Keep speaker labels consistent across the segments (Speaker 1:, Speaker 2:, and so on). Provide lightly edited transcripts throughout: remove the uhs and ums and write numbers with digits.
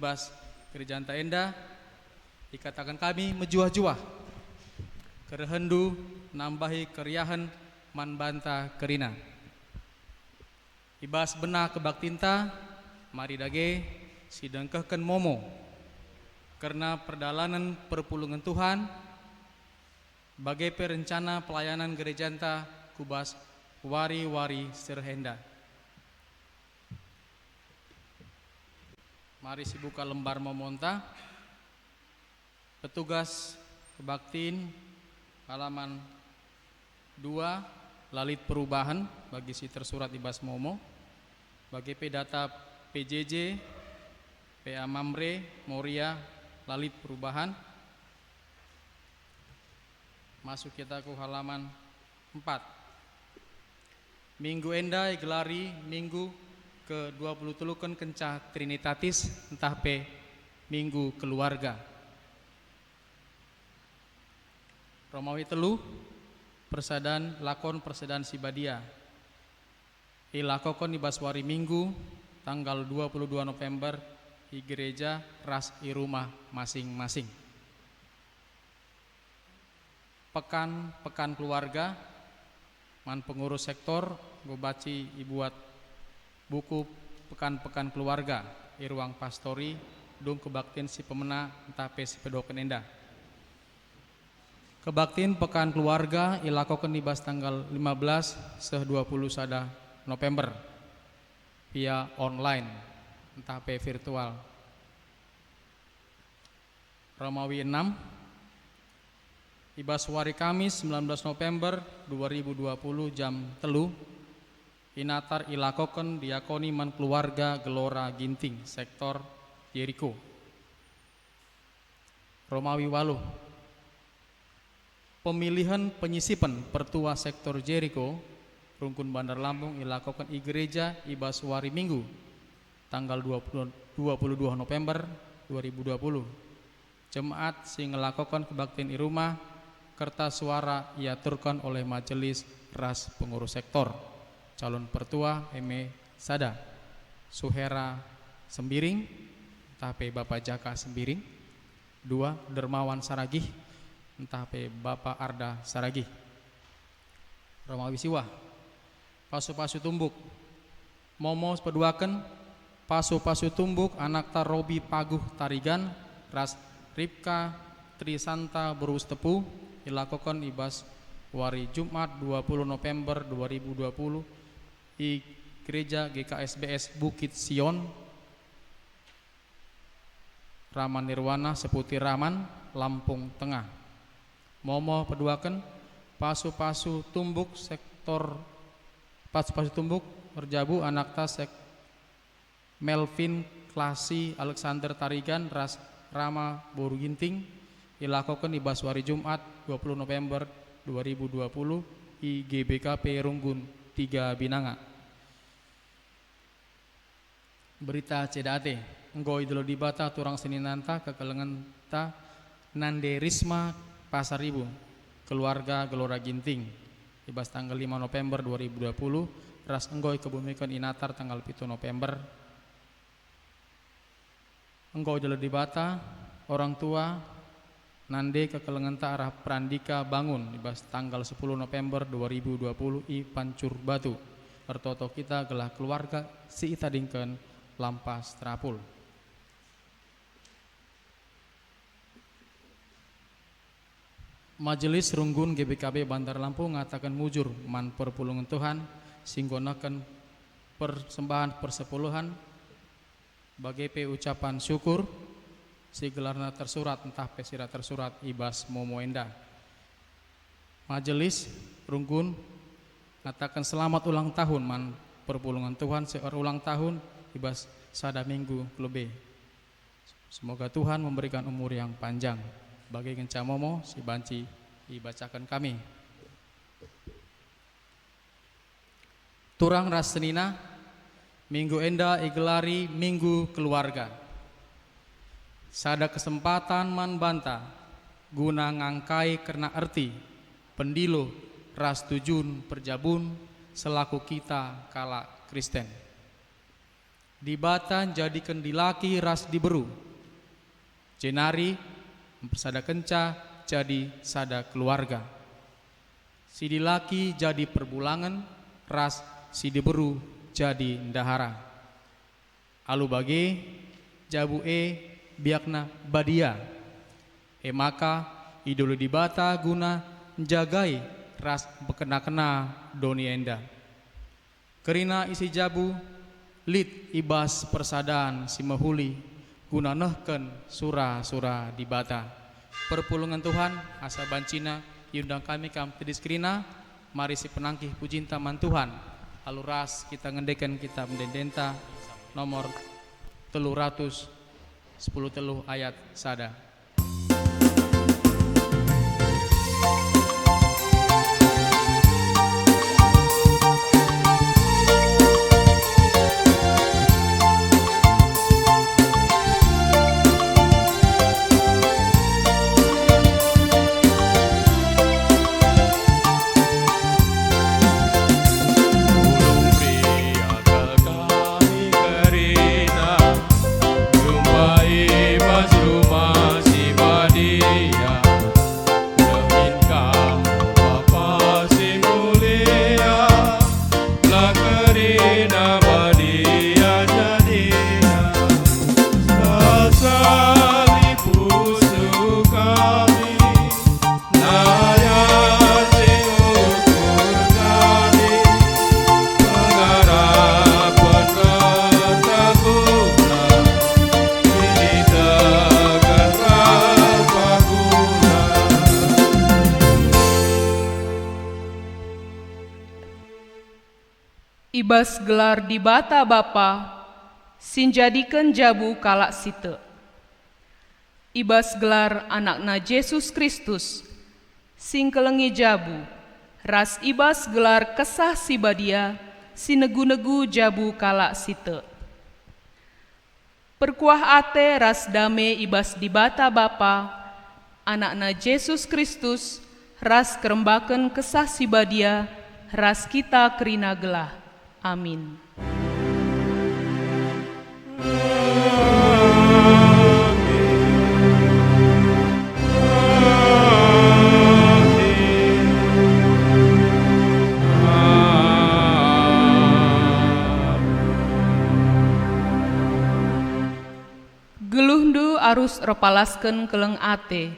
Speaker 1: ibas gereja anta enda dikatakan kami mejuah-juah kerehendu nambahi keriahan man banta kerina ibas bena kebaktinta mari dage sidengkehken momo karena perdalanan perpulungan Tuhan bagai perencana pelayanan gereja anta kubas wari-wari serhenda. Mari sibuka lembar memonta petugas kebaktiin halaman 2 lalit perubahan bagi si tersurat ibas momo bagi data PJJ PA Mamre Moria lalit perubahan. Masuk kita ke halaman 4. Minggu enda gelari minggu ke-20 kencah Trinitatis entah pe minggu keluarga. Romawi telu persadan lakon persadan Sibadia ilakokon di Baswari minggu tanggal 22 November di gereja ras i rumah masing-masing. Pekan keluarga man pengurus sektor gue baci ibuat buku pekan keluarga di ruang pastori dung kebaktian si pemena entah pe si pedoken enda. Kebaktian pekan keluarga ilakokan di bas tanggal 15 20 sada November via online entah pe virtual. Romawi 6 ibas wari Kamis 19 November 2020 jam telu inatar ilakoken diakoni man keluarga Gelora Ginting sektor Jericho. Romawi 8 pemilihan penyisipan pertua sektor Jericho Rungkun Bandar Lampung ilakoken i gereja ibas wari minggu tanggal 22 November 2020. Jemaat sing ngelakokan kebaktian i rumah kertas suara iaturkan oleh majelis ras pengurus sektor calon pertua Eme Sada Suhera Sembiring tape Bapak Jaka Sembiring 2 Dermawan Saragih entah pe Bapak Arda Saragih. Romawi siwah pasu-pasu tumbuk momo peduaken pasu-pasu tumbuk anak tar Robi Paguh Tarigan ras Ripka Trisanta Berus Tepu ilakokan ibas wari Jumat 20 November 2020 di gereja GKSBS Bukit Sion Raman Nirwana Seputi Raman Lampung Tengah. Momo peduaken pasu-pasu tumbuk sektor pasu-pasu tumbuk Merjabu anak tas Melvin Klasi Alexander Tarigan ras Rama Boru Ginting ilakokan di Baswari Jumat 20 November 2020 di GBKP Runggun 3 Binanga. Berita CDAT nggo idolo dibata turang seninanta kekelengan ta Nande Risma Pasar Ibu keluarga Gelora Ginting ibas tanggal 5 November 2020 ras enggoy kebumikan inatar tanggal 7 November. Enggoy idolo dibata orang tua Nande kekelengan ta arah Prandika Bangun ibas tanggal 10 November 2020 i Pancur Batu. Ertoto kita gelah keluarga si itadingken Lampas Trapul. Majelis Runggun GBKB Bandar Lampung ngatakan mujur man perpulungan Tuhan singgonakan persembahan persepuluhan bagi ucapan syukur si gelarna tersurat entah pesira tersurat ibas momo enda. Majelis Runggun ngatakan selamat ulang tahun man perpulungan Tuhan ulang tahun ibas sada minggu lebih. Semoga Tuhan memberikan umur yang panjang bagi kenca momo si banci dibacakan kami. Turang ras senina minggu enda igelari minggu keluarga. Sada kesempatan man banta guna ngangkai karena erti pendilo ras tujun perjabun selaku kita kala Kristen. Dibata jadikan dilaki ras diberu. Jenari mempersada kenca jadi sada keluarga. Si dilaki jadi perbulangan, ras si diberu jadi ndahara. Alu bage jabu biakna badia. Maka idolo dibata guna menjagai ras bekena-kena doni enda. Kerina isi jabu lit ibas persadaan si mahuli guna nehken sura-sura dibata. Perpulungan Tuhan asa bancina yundang kami kam tediskrina. Mari si penangkih pujinta man Tuhan. Aluras kita ngendekan kitab mendendenta nomor 310 ayat sada.
Speaker 2: Ibas gelar dibata Bapa, sinjadikan jabu kalak site. Ibas gelar anakna Yesus Kristus, sing kelengi jabu, ras ibas gelar kesah sibadia, sinegu-negu jabu kalak site. Perkuah ate ras dame ibas dibata Bapa, anakna Yesus Kristus, ras kerembaken kesah sibadia, ras kita kerina gelah. Amin. Geluhndu arus repalasken keleng ate,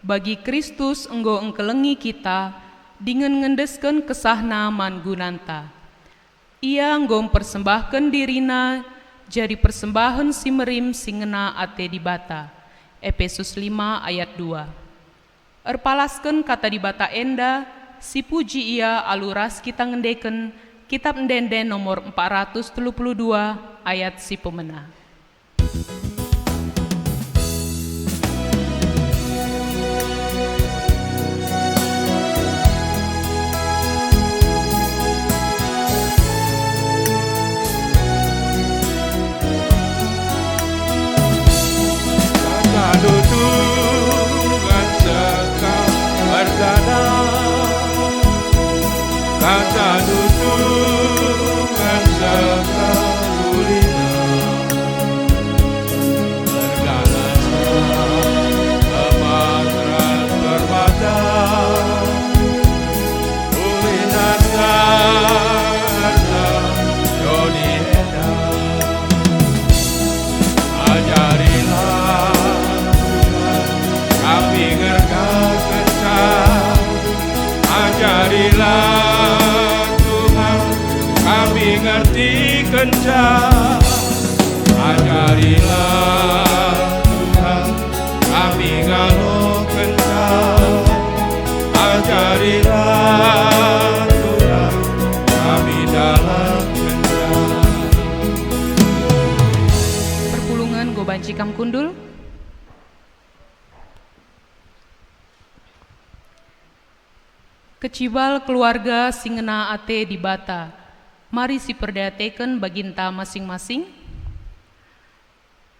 Speaker 2: bagi Kristus enggo engkelengi kita, dengan ngendesken kesahna mangunanta. Ia nggom persembahkan dirina jadi persembahan si merim singena ate dibata. Efesus 5 ayat 2. Erpalaskan kata dibata enda, si puji ia aluras kita ngendeken kitab ndenden nomor 432 ayat si pemena.
Speaker 3: Kata dutungan sekalulina bergalasan kematras berbata ulinan karta joni eda ajarilah kami ngergas kencang ajarilah kami ngerti kencang, ajarilah Tuhan, kami ngalo kencang, ajarilah Tuhan, kami dalam kencang.
Speaker 2: Perpulungan Gobanci Kam Kundul. Kecibal keluarga singena ate dibata. Mari si perdayatekan baginta masing-masing.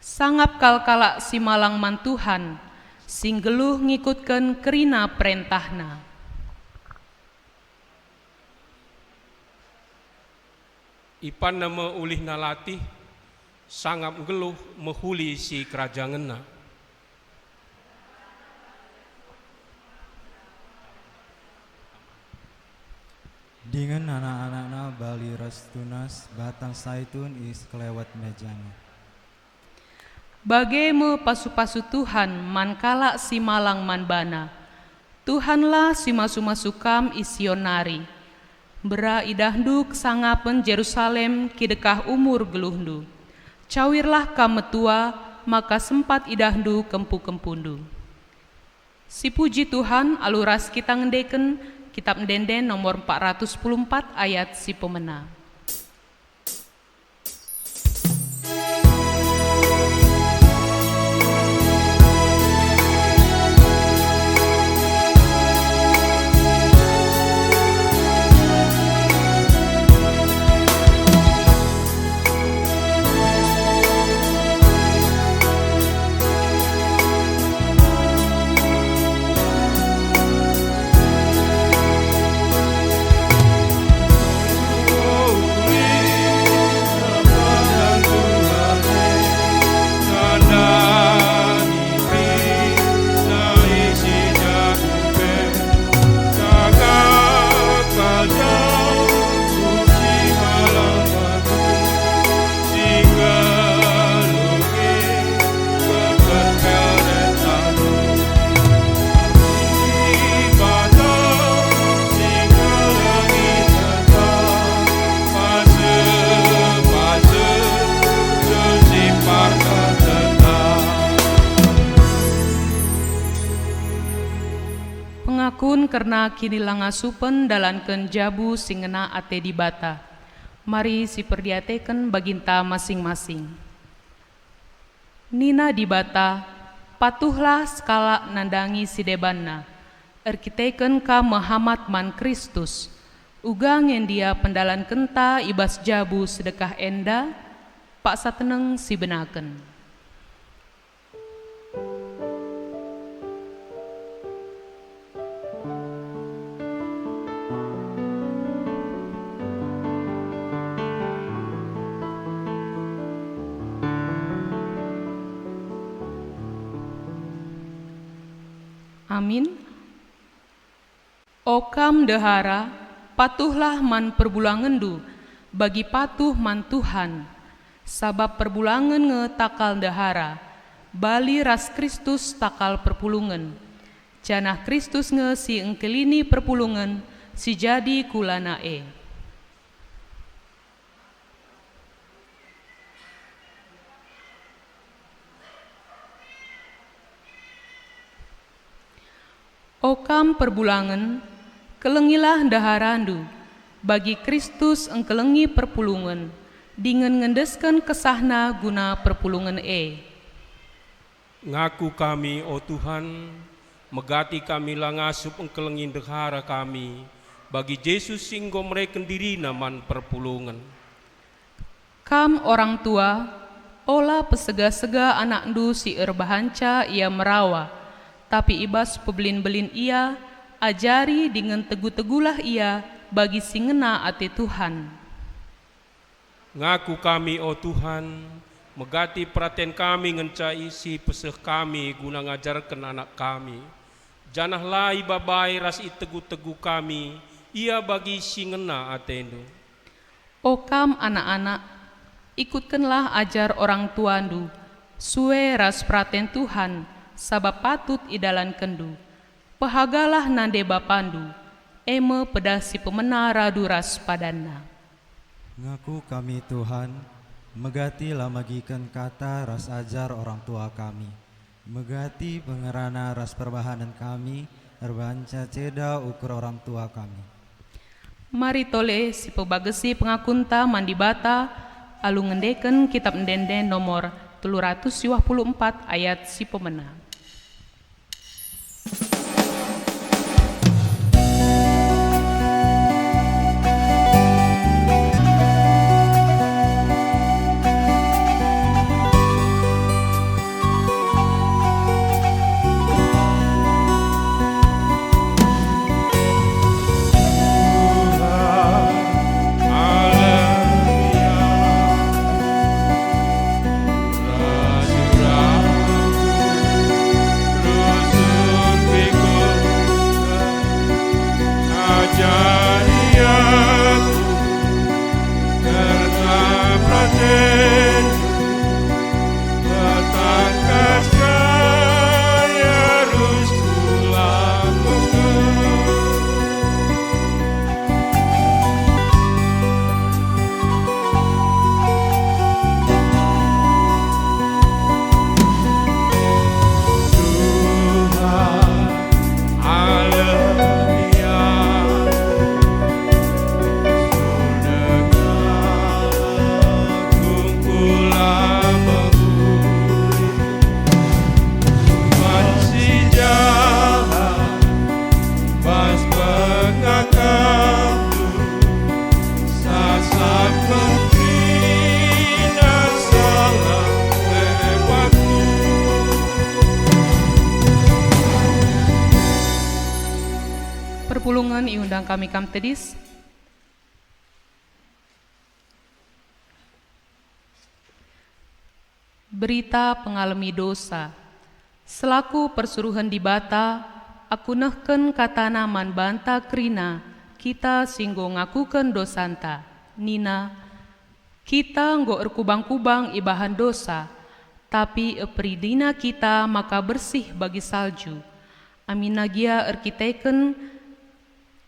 Speaker 2: Sangap kalkalak si malang mantuhan, sing geluh ngikutkan kerina perintahna.
Speaker 3: Ipan nama ulih nalatih, sangap geluh mehuli si kerajangenna.
Speaker 4: Dengan anak-anakna bali ras tunas batang saitun is kelewat mejana.
Speaker 2: Bagemu pasu-pasu Tuhan mankala si malang manbana. Tuhanlah si masu-masukam isionari. Bera idahdu kesangapen Jerusalem kidekah umur geluhndu. Cawirlah kametua maka sempat idahdu kempu-kempundu. Si puji Tuhan aluras kita ngendeken kitab Ndenden nomor 414 ayat si pemena. Pengakun karena kini langasupen dalanken jabu singena ate di bata. Mari si perdiateken baginta masing-masing. Nina di bata, patuhlah skala nandangi si debanna. Erkiteken ka Muhammad man Kristus. Ugang yang dia pendalan kenta ibas jabu sedekah enda, pak sateneng si benaken. Amin. Okam dehara, patuhlah man perbulangendu, bagi patuh man Tuhan. Sabab perbulangan nge takal dehara, bali ras Kristus takal perpulungan. Canah Kristus nge si engkelini perpulungan, si jadi kulanae. Okam perbulangan, kelengilah daharandu, bagi Kristus engkelengi perpulungan, dengan ngendeskan kesahna guna perpulungan
Speaker 3: Ngaku kami, o Tuhan, megati kami langasup engkelengin dehara kami, bagi Yesus singgo mereken diri naman perpulungan.
Speaker 2: Kam orang tua, olah pesega-sega anakndu si erbahanca ia merawa, tapi ibas pebelin-belin ia, ajari dengan tegu-tegulah ia bagi singena ate Tuhan.
Speaker 3: Ngaku kami, o Tuhan, megati perhatian kami ngencai si peseh kami guna ngajarkan anak kami. Janah lai babai ras itegu-tegu kami, ia bagi singena atendo.
Speaker 2: Okam anak-anak, ikutkanlah ajar orang tuandu, sue ras praten Tuhan, sabab patut idalan kendu. Pahagalah nande bapandu, eme pedah si pemena radu ras padanna.
Speaker 4: Ngaku kami Tuhan, megati lamagikan kata ras ajar orang tua kami. Megati pengerana ras perbahanan kami, erbanca ceda ukur orang tua kami.
Speaker 2: Mari tole si pebagesi pengakunta mandi bata, alu ngendeken kitab Ndenden nomor 324 ayat si pemena. Perpulungan iundang kami kam tedis. Berita pengalami dosa. Selaku persuruhan di bata, aku nehken kata naman banta krina, kita singgo ngakuken dosanta. Nina, kita nggo erkubang-kubang ibahan dosa, tapi epridina kita maka bersih bagi salju. Aminagia erkiteken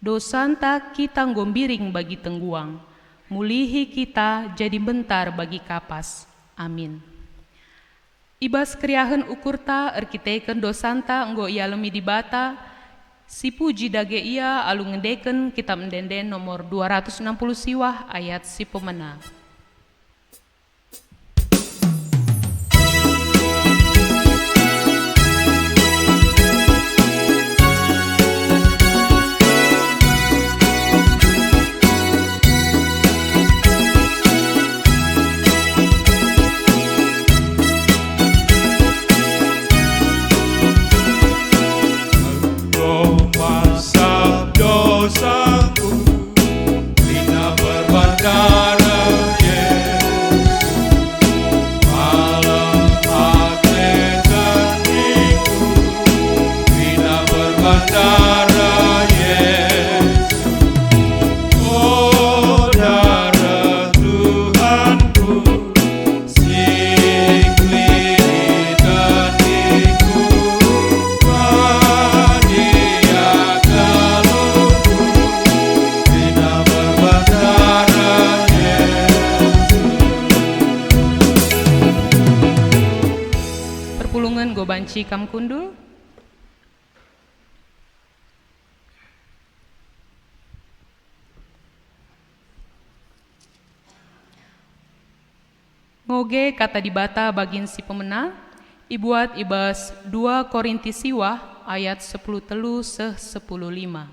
Speaker 2: dosanta kita ngombiring bagi tengguang, mulihi kita jadi bentar bagi kapas. Amin. Ibas kriahen ukurta erkiteken dosanta nggo ialemi di bata, si puji dage ia alu ngedeken kitab mendenden nomor 260 siwah ayat si pemena.
Speaker 3: Dosaku, Rina berbandara, malam agletan itu, Rina berbandara, oh darah Tuhanku, sikli tatiku,
Speaker 2: Perpulungan gobanci kam kundul. Ngoge kata di bata bagin si pemena, ibuat ibas 2 Korintus siwah ayat 10 telu seh 10 lima.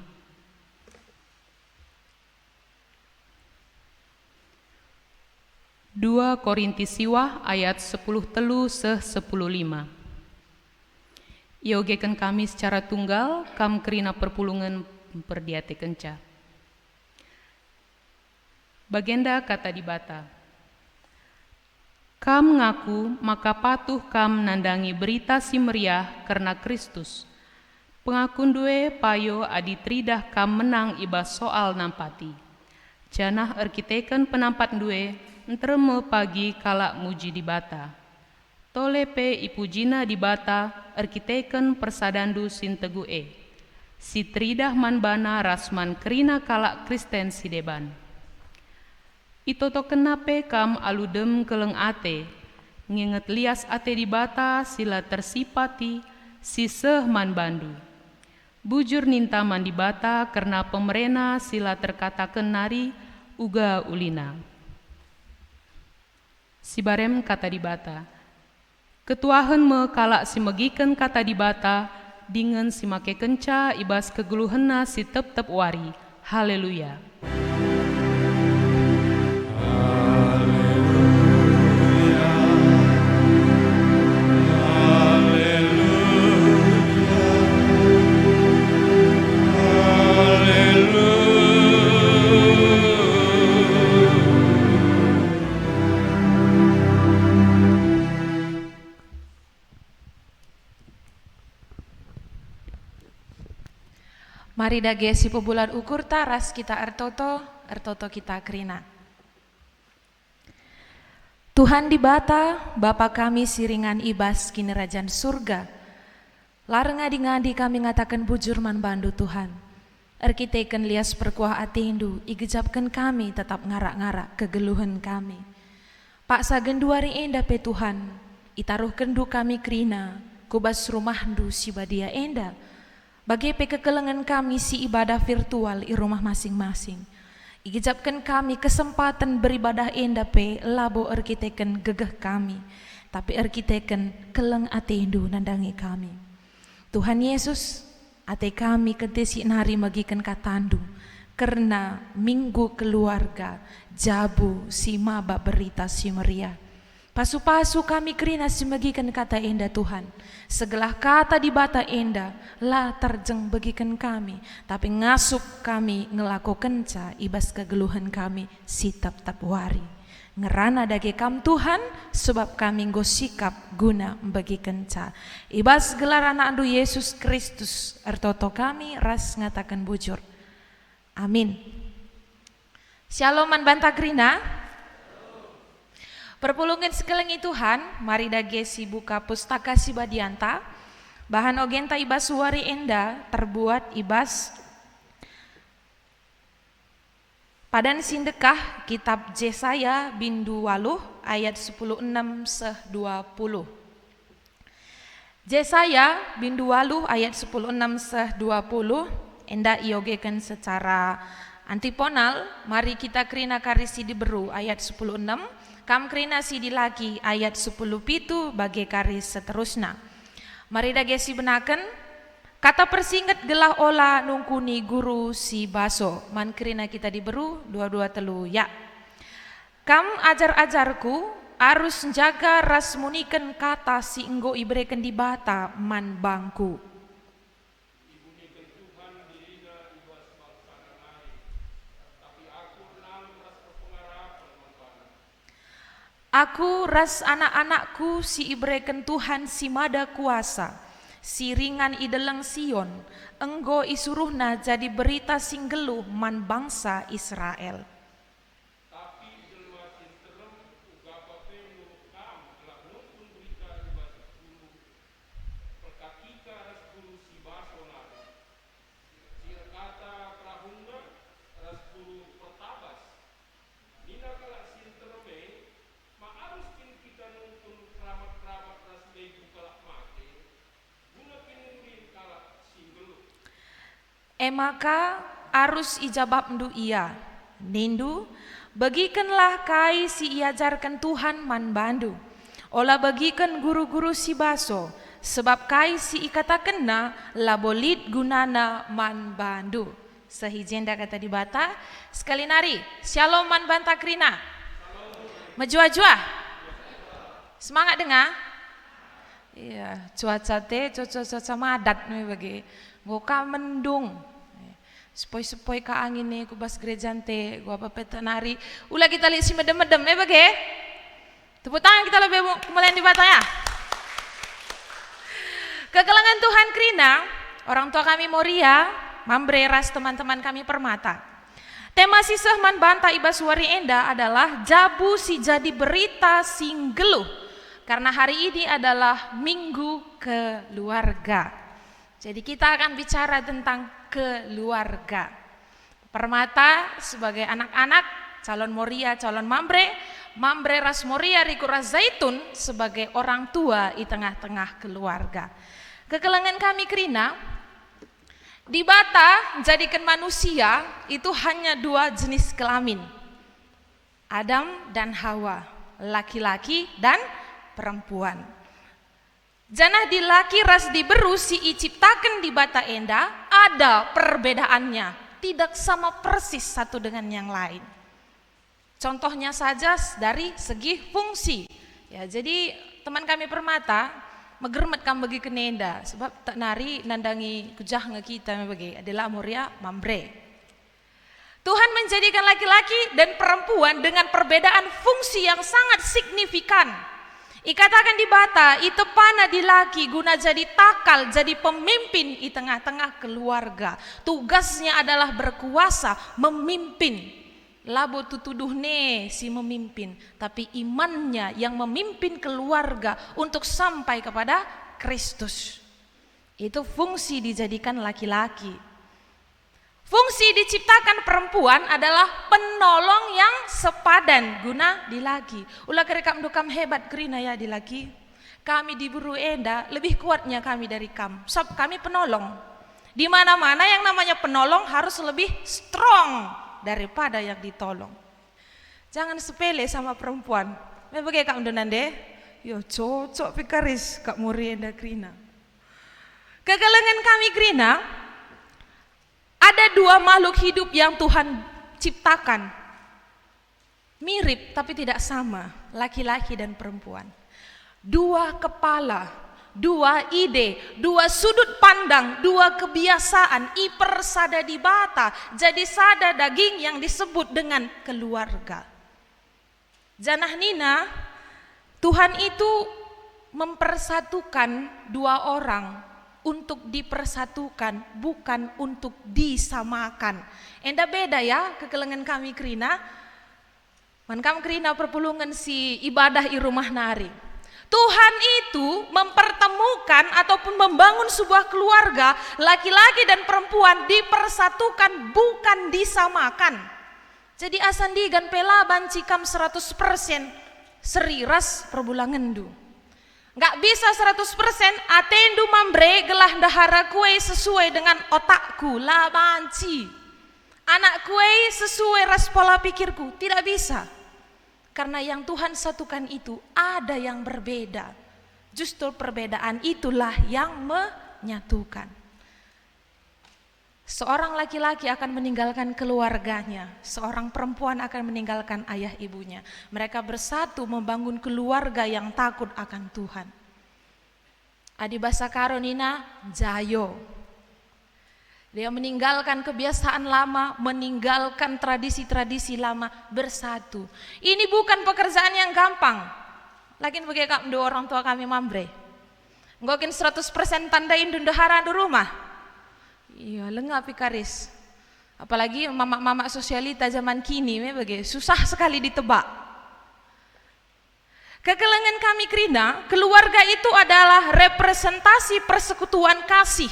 Speaker 2: Dua Korintus siwah ayat 10 telu seh 10 lima. Iogeken kami secara tunggal, kam kerina perpulungan memperdiate kenca. Bagenda kata di bata. Kam ngaku maka patuh kam nandangi berita si meriah karena Kristus. Pengakun due payo adi tridah kam menang ibas soal nampati. Janah erkiteken penampat due entreme pagi kalak muji di bata. Tolepe ipujina di bata erkiteken persadandu sintegu Si tridah manbana rasman kerina kalak Kristen si deban. Itoto kenape kam aludem keleng ate, nginget lias ate di bata sila tersipati si seh man bandu. Bujur ninta man di bata karena pemerena sila terkatakan nari uga ulina. Si barem kata di bata, ketuahan me kalak si megiken kata di bata, dengan si make kenca ibas kegeluhena si tep-tep wari. Haleluya.
Speaker 5: Mari dage si pebulan ukur taras kita ertoto kita kerina. Tuhan di bata, Bapa kami siringan ibas kini rajan surga. Lareng ngadi-ngadi kami ngatakan bujur man bandu Tuhan. Erkiteken lias perkuah atindu, igejapkan kami tetap ngarak-ngarak kegeluhan kami. Pak sagen duari enda pe Tuhan, itaruh kendu kami kerina, kubas rumahdu si badia enda. Bagi kekelengan kami si ibadah virtual di rumah masing-masing. Igejapkan kami kesempatan beribadah enda pe labo erkiteken gegeh kami. Tapi erkiteken keleng atendu nandangi kami. Tuhan Yesus, ate kami ketesi nari magikan katandu. Karena minggu keluarga jabu si maba berita si meriah. Pasu-pasu kami kerina semegikan kata enda Tuhan. Segala kata di bata enda lah terjeng bagikan kami. Tapi ngasup kami ngelakukan ca ibas kegeluhan kami si tap-tap wari. Ngerana dage kam Tuhan sebab kami nggo sikap guna bagikan ca. Ibas gelar anak andu Yesus Kristus ertoto kami ras ngatakan bujur. Amin. Shalom man banta krina. Perpulungan sekelengi Tuhan, mari dage si buka pustaka si Badianta. Bahan ogenta ibas suari enda terbuat ibas padan sindekah kitab Jesaya bindu waluh ayat 10:6 seh 20. Jesaya bindu waluh ayat 10:6 seh 20 enda iogekan secara antiponal. Mari kita kerina karisi diberu ayat 10:6. Kam krina si dilaki ayat 10 pitu bagai karis seterusnya. Mari dage si benaken kata persingget gelah ola nungkuni guru si baso. Man krina kita diberu 22 telu ya. Kam ajar-ajarku harus jaga ras muniken kata si enggo ibreken di bata man bangku. Aku ras anak-anakku si ibreken Tuhan si mada kuasa, si ringan ideleng Sion, enggo isuruhna jadi berita singgeluh man bangsa Israel. Maka arus ijabab ndu ia, nindu bagikanlah kai si iajarkan Tuhan man bandu, olah bagikan guru-guru si baso, sebab kai si ikatakenna labolit gunana man bandu. Sehijenda kata di bata, sekali nari, shalom man banta krina. Menjua-jua, semangat dengar. Iya, cuaca teh cuaca madat nih bagi, goka mendung. Sepoi-sepoi ka angin nih kubas gereja teh, gua apa petenari. Ulah kita lihat si medem-medem bagi. Tepuk tangan kita lebih kemuliaan di bata ya. Kegelangan Tuhan krina, orang tua kami Moria, mambre ras teman-teman kami permata. Tema sisah man banta ibas wari enda adalah jabu si jadi berita singgeluh. Karena hari ini adalah Minggu Keluarga. Jadi kita akan bicara tentang keluarga. Permata sebagai anak-anak, calon Moria, calon mambre ras Moria riku ras Zaitun sebagai orang tua di tengah-tengah keluarga. Kekelangan kami kerina, di bata jadikan manusia itu hanya dua jenis kelamin. Adam dan Hawa, laki-laki dan perempuan. Janah di laki ras diberu si iciptakan di bata enda ada perbedaannya, tidak sama persis satu dengan yang lain. Contohnya saja dari segi fungsi. Ya, jadi teman kami permata megermet kam bagi kenenda sebab tak nari nandangi kujah kita bagi adalah Moria mambre. Tuhan menjadikan laki-laki dan perempuan dengan perbedaan fungsi yang sangat signifikan. Ikatakan di bata, itu pana di laki guna jadi takal, jadi pemimpin di tengah-tengah keluarga. Tugasnya adalah berkuasa, memimpin. Labo tutuduh ne si memimpin, tapi imannya yang memimpin keluarga untuk sampai kepada Kristus. Itu fungsi dijadikan laki-laki. Fungsi diciptakan perempuan adalah penolong yang sepadan guna di laki. Ulah kerekam dukam hebat kerina ya di laki. Kami diburu enda lebih kuatnya kami dari kam. Sebab kami penolong. Di mana-mana yang namanya penolong harus lebih strong daripada yang ditolong. Jangan sepele sama perempuan. Bagaimana kak undunande? Yo cocok pikaris kak muri enda kerina. Kegalangan kami kerina. Ada dua makhluk hidup yang Tuhan ciptakan. Mirip tapi tidak sama, laki-laki dan perempuan. Dua kepala, dua ide, dua sudut pandang, dua kebiasaan, ipersada di bata, jadi sada daging yang disebut dengan keluarga. Janah Nina, Tuhan itu mempersatukan dua orang untuk dipersatukan, bukan untuk disamakan. Enda beda ya kekelengan kami Krina. Mankam Krina perpulungan si ibadah i rumah nari. Tuhan itu mempertemukan ataupun membangun sebuah keluarga, laki-laki dan perempuan dipersatukan, bukan disamakan. Jadi asandigan pela bancikam 100% seriras perbulangan du. Nggak bisa 100% atendu mambre gelah dahara kue sesuai dengan otakku lah banci. Anak kue sesuai ras pola pikirku, tidak bisa. Karena yang Tuhan satukan itu ada yang berbeda. Justru perbedaan itulah yang menyatukan. Seorang laki-laki akan meninggalkan keluarganya, seorang perempuan akan meninggalkan ayah ibunya. Mereka bersatu membangun keluarga yang takut akan Tuhan. Adi basa karonina jayo. Dia meninggalkan kebiasaan lama, meninggalkan tradisi-tradisi lama, bersatu. Ini bukan pekerjaan yang gampang. Lakin bagi dua orang tua kami mambre. Ngokin 100% tandain dundahara di rumah. Iya, lengap karis. Apalagi mama-mama sosialita zaman kini susah sekali ditebak. Kekelengan kami Krina, keluarga itu adalah representasi persekutuan kasih.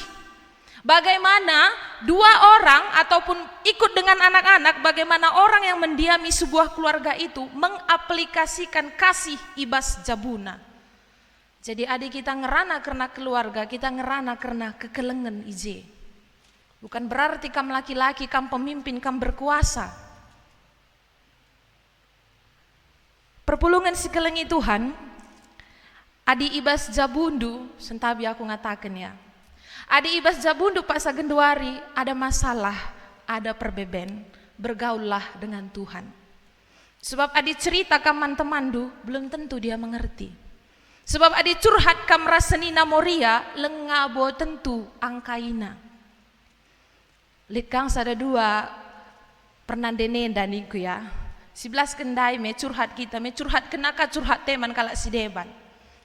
Speaker 5: Bagaimana dua orang ataupun ikut dengan anak-anak, bagaimana orang yang mendiami sebuah keluarga itu mengaplikasikan kasih ibas jabuna. Jadi adik kita ngerana karena keluarga, kita ngerana karena kekelengan ije. Bukan berarti kam laki-laki, kam pemimpin, kam berkuasa. Perpulungan sekelengi Tuhan, adi ibas jabundu, sentabi aku ngatakan ya. Adi ibas jabundu Pak Sagenduari, ada masalah, ada perbeben, bergaullah dengan Tuhan. Sebab adi cerita kam temandu, belum tentu dia mengerti. Sebab adi curhat kam rasenina moria, lengabo tentu angkaina. Likang sada dua pernah denenda niku ya. 11 kendai me curhat kita, me curhat kenaka curhat teman kalak si deban.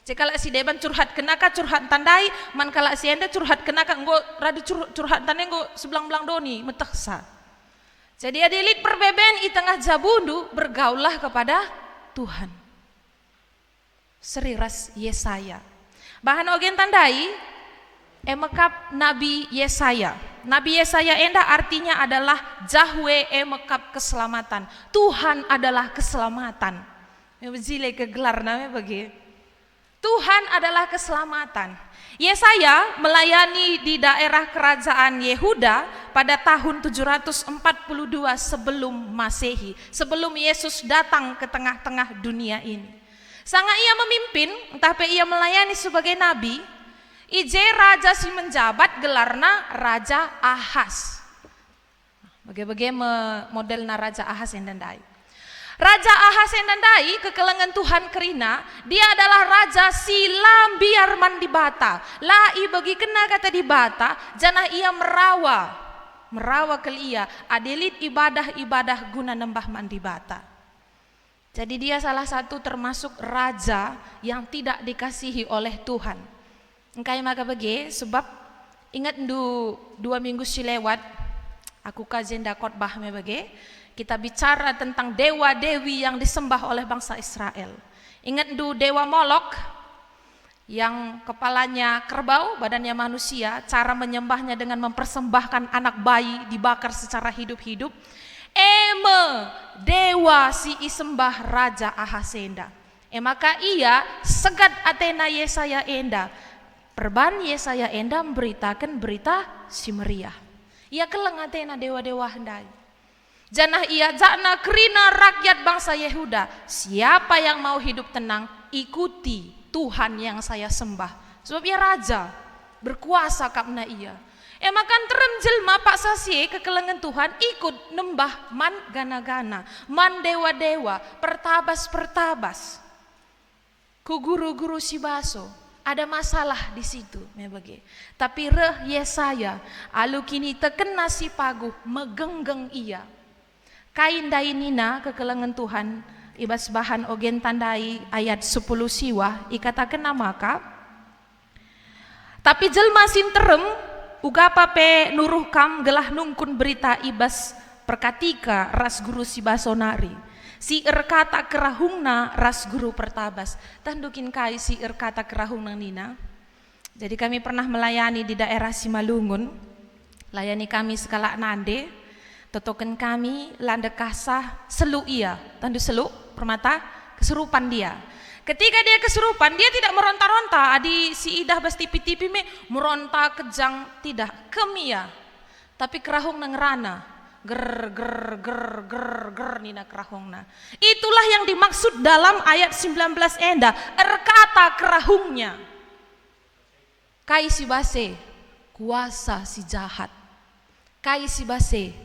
Speaker 5: Cekala si deban curhat kenaka curhat tandai, man kalak si enda curhat kenaka enggo radu curhat tandai enggo sebelang-belang doni meteksa. Jadi adilit perbeben i tengah jabundu bergaullah kepada Tuhan. Seriras Yesaya. Bahan ogen tandai emekap Nabi Yesaya. Nabi Yesaya enda artinya adalah Jahwe emekap keselamatan. Tuhan adalah keselamatan. Zile kegelar namanya bagi. Tuhan adalah keselamatan. Yesaya melayani di daerah kerajaan Yehuda pada tahun 742 sebelum Masehi, sebelum Yesus datang ke tengah-tengah dunia ini. Sangat ia memimpin, entah ia melayani sebagai nabi. Ije raja si menjabat gelarna Raja Ahas. Bagaimana modelna Raja Ahas yang dandai. Raja Ahas yang dandai kekelengan Tuhan Kerina, dia adalah raja silam biar mandi bata. Lai bagi kena kata di bata, janah ia merawa ke ia adelit ibadah-ibadah guna nembah mandi bata. Jadi dia salah satu termasuk raja yang tidak dikasihi oleh Tuhan. Engkai maka bagi sebab ingat 2 minggu silewat aku kajenda khotbah me bagi kita bicara tentang dewa-dewi yang disembah oleh bangsa Israel. Ingat dewa Molok yang kepalanya kerbau, badannya manusia, cara menyembahnya dengan mempersembahkan anak bayi dibakar secara hidup-hidup. Dewa si isembah Raja Ahasenda. Maka ia segat Athena Yesaya enda. Perban Yesaya enda memberitakan berita si meriah. Ia keleng Athena dewa-dewa hendai. Janah ia jana kerina rakyat bangsa Yehuda. Siapa yang mau hidup tenang, ikuti Tuhan yang saya sembah. Sebab ia raja, berkuasa karena ia. Makan terem jelma pak sasie kekelengan Tuhan ikut nembah man gana-gana, man dewa-dewa, pertabas-pertabas. Ku guru-guru si baso, ada masalah di situ, tapi reh Yesaya, alu kini tekena si pagu megenggeng ia. Kain dai nina kekelengan Tuhan, ibas bahan ogen tandai ayat 10 siwa, ikatakan maka. Tapi jelma sinterem, uga pape nuruh kam gelah nungkun berita ibas perkatika ras guru si basonari. Si erkata kerahungna ras guru pertabas. Tandukin kai si erkata kerahungna nina. Jadi kami pernah melayani di daerah Simalungun. Layani kami skala nande. Totoken kami landa kasah selu ia. Tandu selu permata kesurupan dia. Ketika dia kesurupan, dia tidak meronta-ronta. Adi si idah bas tipi-tipi me meronta kejang tidak kemia. Tapi kerahung nang rana, ger ger ger ger ger nina kerahungna. Itulah yang dimaksud dalam ayat 19 enda, erkata kerahungnya. Kai si base, kuasa si jahat. Kai si base,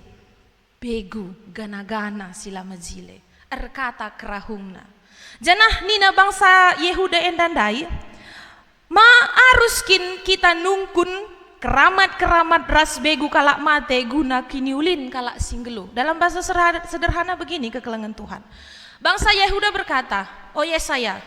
Speaker 5: begu gana-gana sila majile. Erkata kerahungna. Janah nina bangsa Yehuda endandai, ma aruskin kita nungkun keramat-keramat ras begu kalak mate guna kiniulin kalak singgelu. Dalam bahasa sederhana begini kekelengan Tuhan. Bangsa Yehuda berkata, oh Yesaya,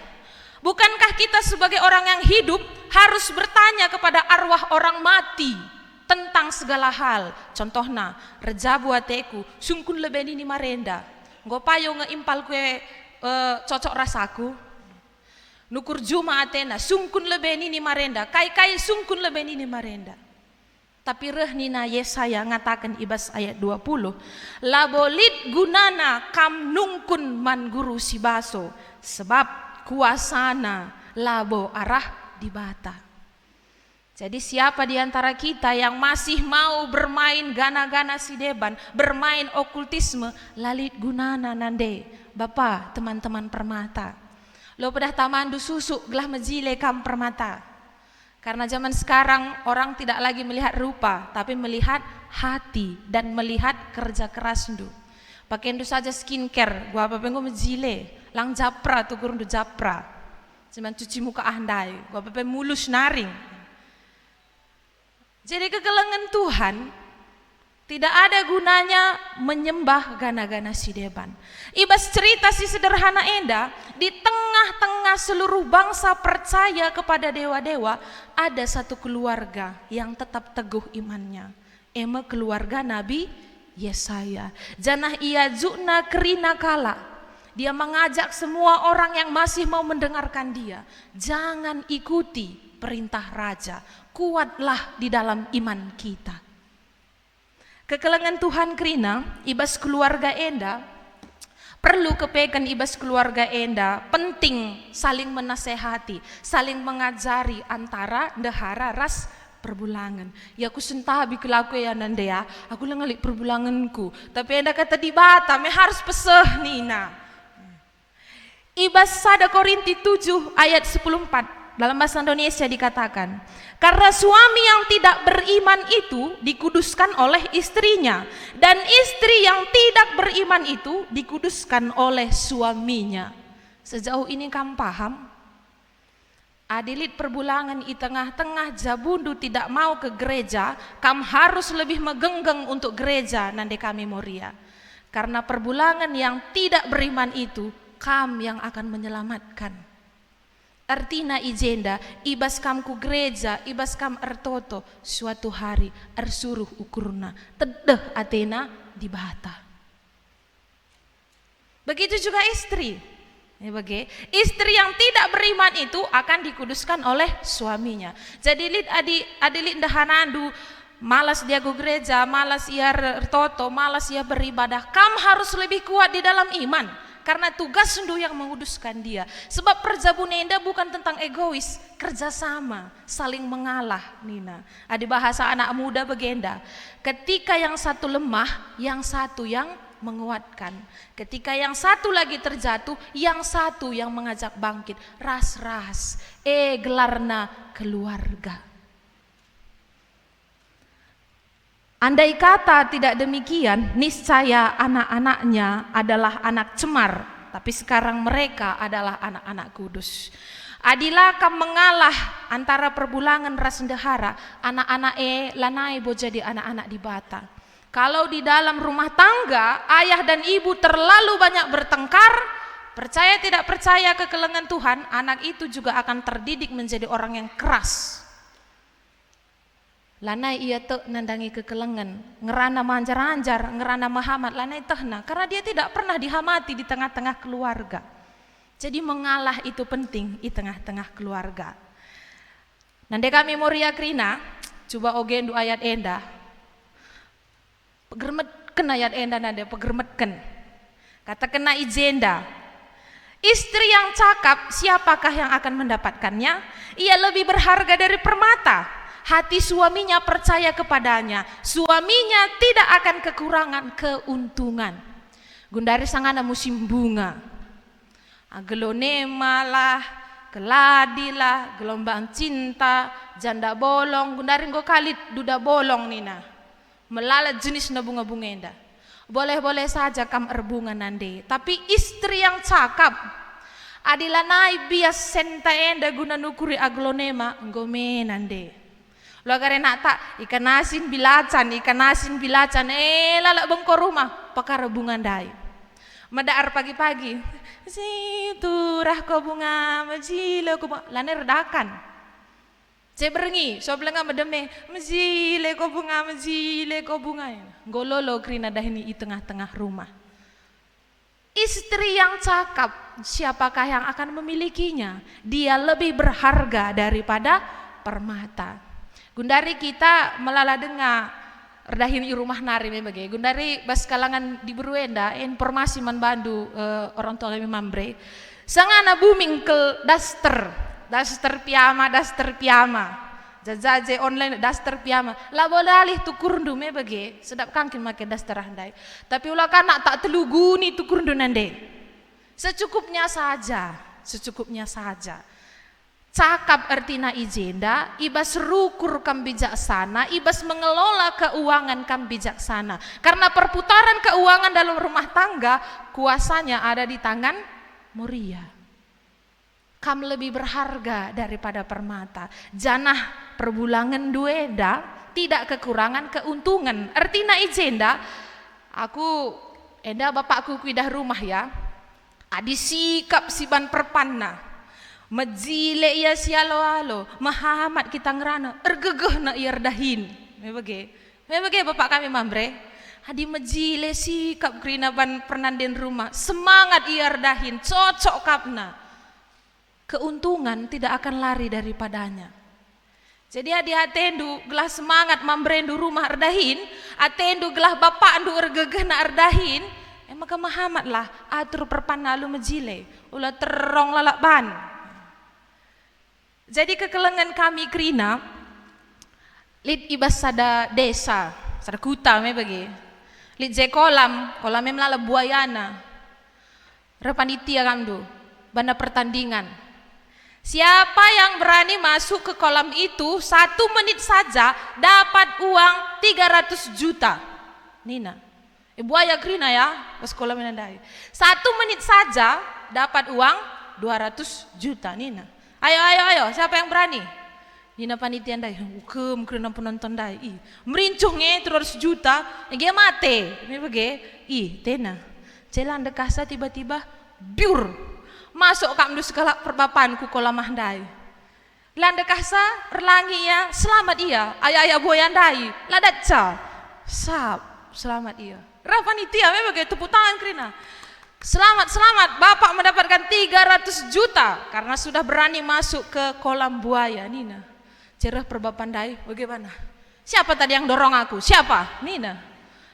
Speaker 5: bukankah kita sebagai orang yang hidup harus bertanya kepada arwah orang mati tentang segala hal? Contohnya, rejabu ateku, sungkun lebeni ni marenda, ngopayo ngeimpal kue cocok rasaku, nukur juma atena sungkun lebeni ni marenda, kai sungkun lebeni ni marenda. Tapi reh nina Yesaya ngatakan ibas ayat 20, labolit gunana kam nungkun man guru si baso, sebab kuasana labo arah di bata. Jadi siapa di antara kita yang masih mau bermain gana-gana si deban, bermain okultisme, lalit gunana nande. Bapak, teman-teman permata, lo pedah tamandu susuk gelah mejile kam permata. Karena zaman sekarang orang tidak lagi melihat rupa, tapi melihat hati dan melihat kerja keras ndu. Pakai ndu saja skincare, gua apa pengen mejile, lang japra tuh kurun ndu japra. Cuman cuci muka andai, gua apa mulus naring. Jadi kegelengan Tuhan tidak ada gunanya menyembah gana-gana si deban. Ibas cerita si sederhana enda, di tengah-tengah seluruh bangsa percaya kepada dewa-dewa, ada satu keluarga yang tetap teguh imannya. Keluarga Nabi Yesaya. Janah ia zuna kerina kala. Dia mengajak semua orang yang masih mau mendengarkan dia, jangan ikuti perintah raja, kuatlah di dalam iman kita. Kekelengan Tuhan kerina, ibas keluarga enda, perlu kepekan ibas keluarga enda, penting saling menasehati, saling mengajari antara dehara ras perbulangan. Ya aku sentabi kelaku ya nanda ya, aku lengelik perbulanganku, tapi enda kata di bata, me harus peseh nina. Ibas 1 Korinti 7 ayat 14. Dalam bahasa Indonesia dikatakan, karena suami yang tidak beriman itu dikuduskan oleh istrinya, dan istri yang tidak beriman itu dikuduskan oleh suaminya. Sejauh ini kamu paham? Adilit perbulangan di tengah-tengah jabundu tidak mau ke gereja, kamu harus lebih megenggeng untuk gereja nande kami moria. Karena perbulangan yang tidak beriman itu, kamu yang akan menyelamatkan. Artina ijenda, ibas kam ku gereja, ibas kam ertoto, suatu hari ersuruh ukurna, tedeh atena di bata. Begitu juga istri. Istri yang tidak beriman itu akan dikuduskan oleh suaminya. Jadi adilit dahanandu, malas dia ke gereja, malas ia ertoto, malas ia beribadah. Kam harus lebih kuat di dalam iman. Karena tugas sendu yang menguduskan dia. Sebab perjabunenda bukan tentang egois, kerjasama, saling mengalah nina. Ada bahasa anak muda begenda, ketika yang satu lemah, yang satu yang menguatkan. Ketika yang satu lagi terjatuh, yang satu yang mengajak bangkit. Ras-ras, gelarna keluarga. Andai kata tidak demikian, niscaya anak-anaknya adalah anak cemar, tapi sekarang mereka adalah anak-anak kudus. Adilah kam mengalah antara perbulangan ras ndehara, anak-anak lanai bo jadi anak-anak di bata. Kalau di dalam rumah tangga ayah dan ibu terlalu banyak bertengkar, percaya tidak percaya kekelengan Tuhan, anak itu juga akan terdidik menjadi orang yang keras. Lanai ia tek nandangi kekelengan, ngerana manjar-anjar, ngerana mahamat, lanai tehna, karena dia tidak pernah dihamati di tengah-tengah keluarga. Jadi mengalah itu penting di tengah-tengah keluarga. Nande kami moria krina, coba ogen du ayat enda. Pegermetken ayat enda nande, pegermetken. Kata kena ijenda. Istri yang cakap, siapakah yang akan mendapatkannya? Ia lebih berharga dari permata. Hati suaminya percaya kepadanya, suaminya tidak akan kekurangan keuntungan. Gundari sangana musim bunga, agelonema lah, keladi lah, gelombang cinta, janda bolong. Gundari nggo kalit duda bolong nina, melalat jenis na bunga-bunga enda. Boleh-boleh saja kam erbunga nande, tapi istri yang cakap, adila nai bias senta enda guna nukuri aglonema ngome nande. Lo karena tak ikan asin bilacan, lalak bengkor rumah pakar bunga dai. Medar pagi-pagi, situ rah ko bunga, majile ko bunga, lane redakan. Ceberengi, so belenga medeme, majile ko bunga. Gololo krina dahini di tengah-tengah rumah. Istri yang cakap, siapakah yang akan memilikinya? Dia lebih berharga daripada permata. Gundari kita melala dengar redahin i rumah nari memang. Gundari bas kalangan di Beruenda informasi man bandu orang tua kami mambre. Sangana booming ke daster piyama. Jajaje online daster piyama. La boleh tukurundu memang. Sedap kangkin make daster handai. Tapi ulah kanak tak teluguni tukurundu nande. Secukupnya saja. Cakap artina ijenda, ibas rukur kam bijaksana, ibas mengelola keuangan kam bijaksana. Karena perputaran keuangan dalam rumah tangga, kuasanya ada di tangan Moria. Kam lebih berharga daripada permata. Janah perbulangan dueda, tidak kekurangan keuntungan. Artina ijenda, aku, enda bapakku kuidah rumah ya, adi sikap siban perpanna. Majile ia sialo-alo, mahamat kita ngerana, ergegeh na ia redahin. Memang bapak kami mambre, hadi majile sikap krina ban pernanden rumah, semangat ia redahin, cocok kapna. Keuntungan tidak akan lari daripadanya. Jadi hadi atendu gelah semangat mambrendu rumah redahin, atendu gelah bapak ndu ergegeh na redahin, maka mahamat lah atur perpanna lu majile, ulah terong lalak ban. Jadi kekelengan kami krina lid ibas sada desa, sada kuta me bagi. Lid je kolam melala buayana. Repanitia kamdu, banda pertandingan. Siapa yang berani masuk ke kolam itu 1 menit saja dapat uang 300 juta. Nina. Buaya krina ya, pas kolam menandai. 1 menit saja dapat uang 200 juta Nina. Ayo, siapa yang berani? Nina panitia dai, hukum kena penonton dai. Merincungnya 300 juta, dia mate. Ini bagi, tena. Jalan dekasa tiba-tiba, biur. Masuk kamdu segala perbapanku kolamah dai. Landekasa, erlangi ya, selamat iya. Ayah boyan dai, ladatca. Selamat iya. Panitia, memang tepuk tangan krina. Selamat, Bapak mendapatkan 300 juta karena sudah berani masuk ke kolam buaya. Nina, cerah perbapan dai, bagaimana? Siapa tadi yang dorong aku? Siapa? Nina.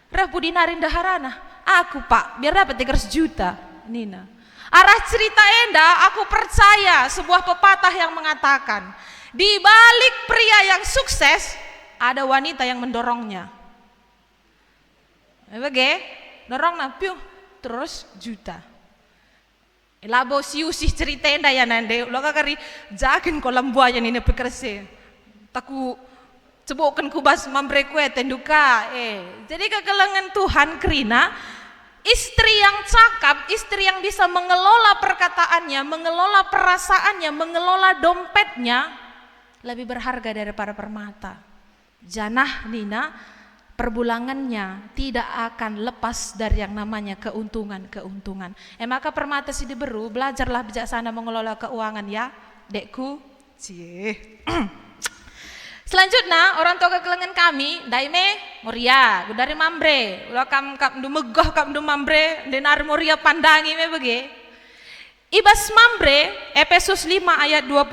Speaker 5: Rabu dinarin daharana. Aku pak, biar dapat 300 juta. Nina. Arah cerita enda, aku percaya sebuah pepatah yang mengatakan, di balik pria yang sukses, ada wanita yang mendorongnya. Dorong na, piu. Terus juta. Labo siusih cerita enda ya nande. Ulah kari jakin kolam buaya ini pekerse. Taku Cebokkan kubas mambre kue tenduka. Jadi kekelengan Tuhan kerina istri yang cakap, istri yang bisa mengelola perkataannya, mengelola perasaannya, mengelola dompetnya lebih berharga daripada permata. Janah Nina, perbulangannya tidak akan lepas dari yang namanya keuntungan. Maka permata si diberu, belajarlah bijaksana mengelola keuangan ya, dekku. Cie. Selanjutnya orang tua kekelengan kami daime Moria dari mambre ulah kam du megah kam du mambre denar Moria pandangi me bege ibas mambre Efesus 5 ayat 20.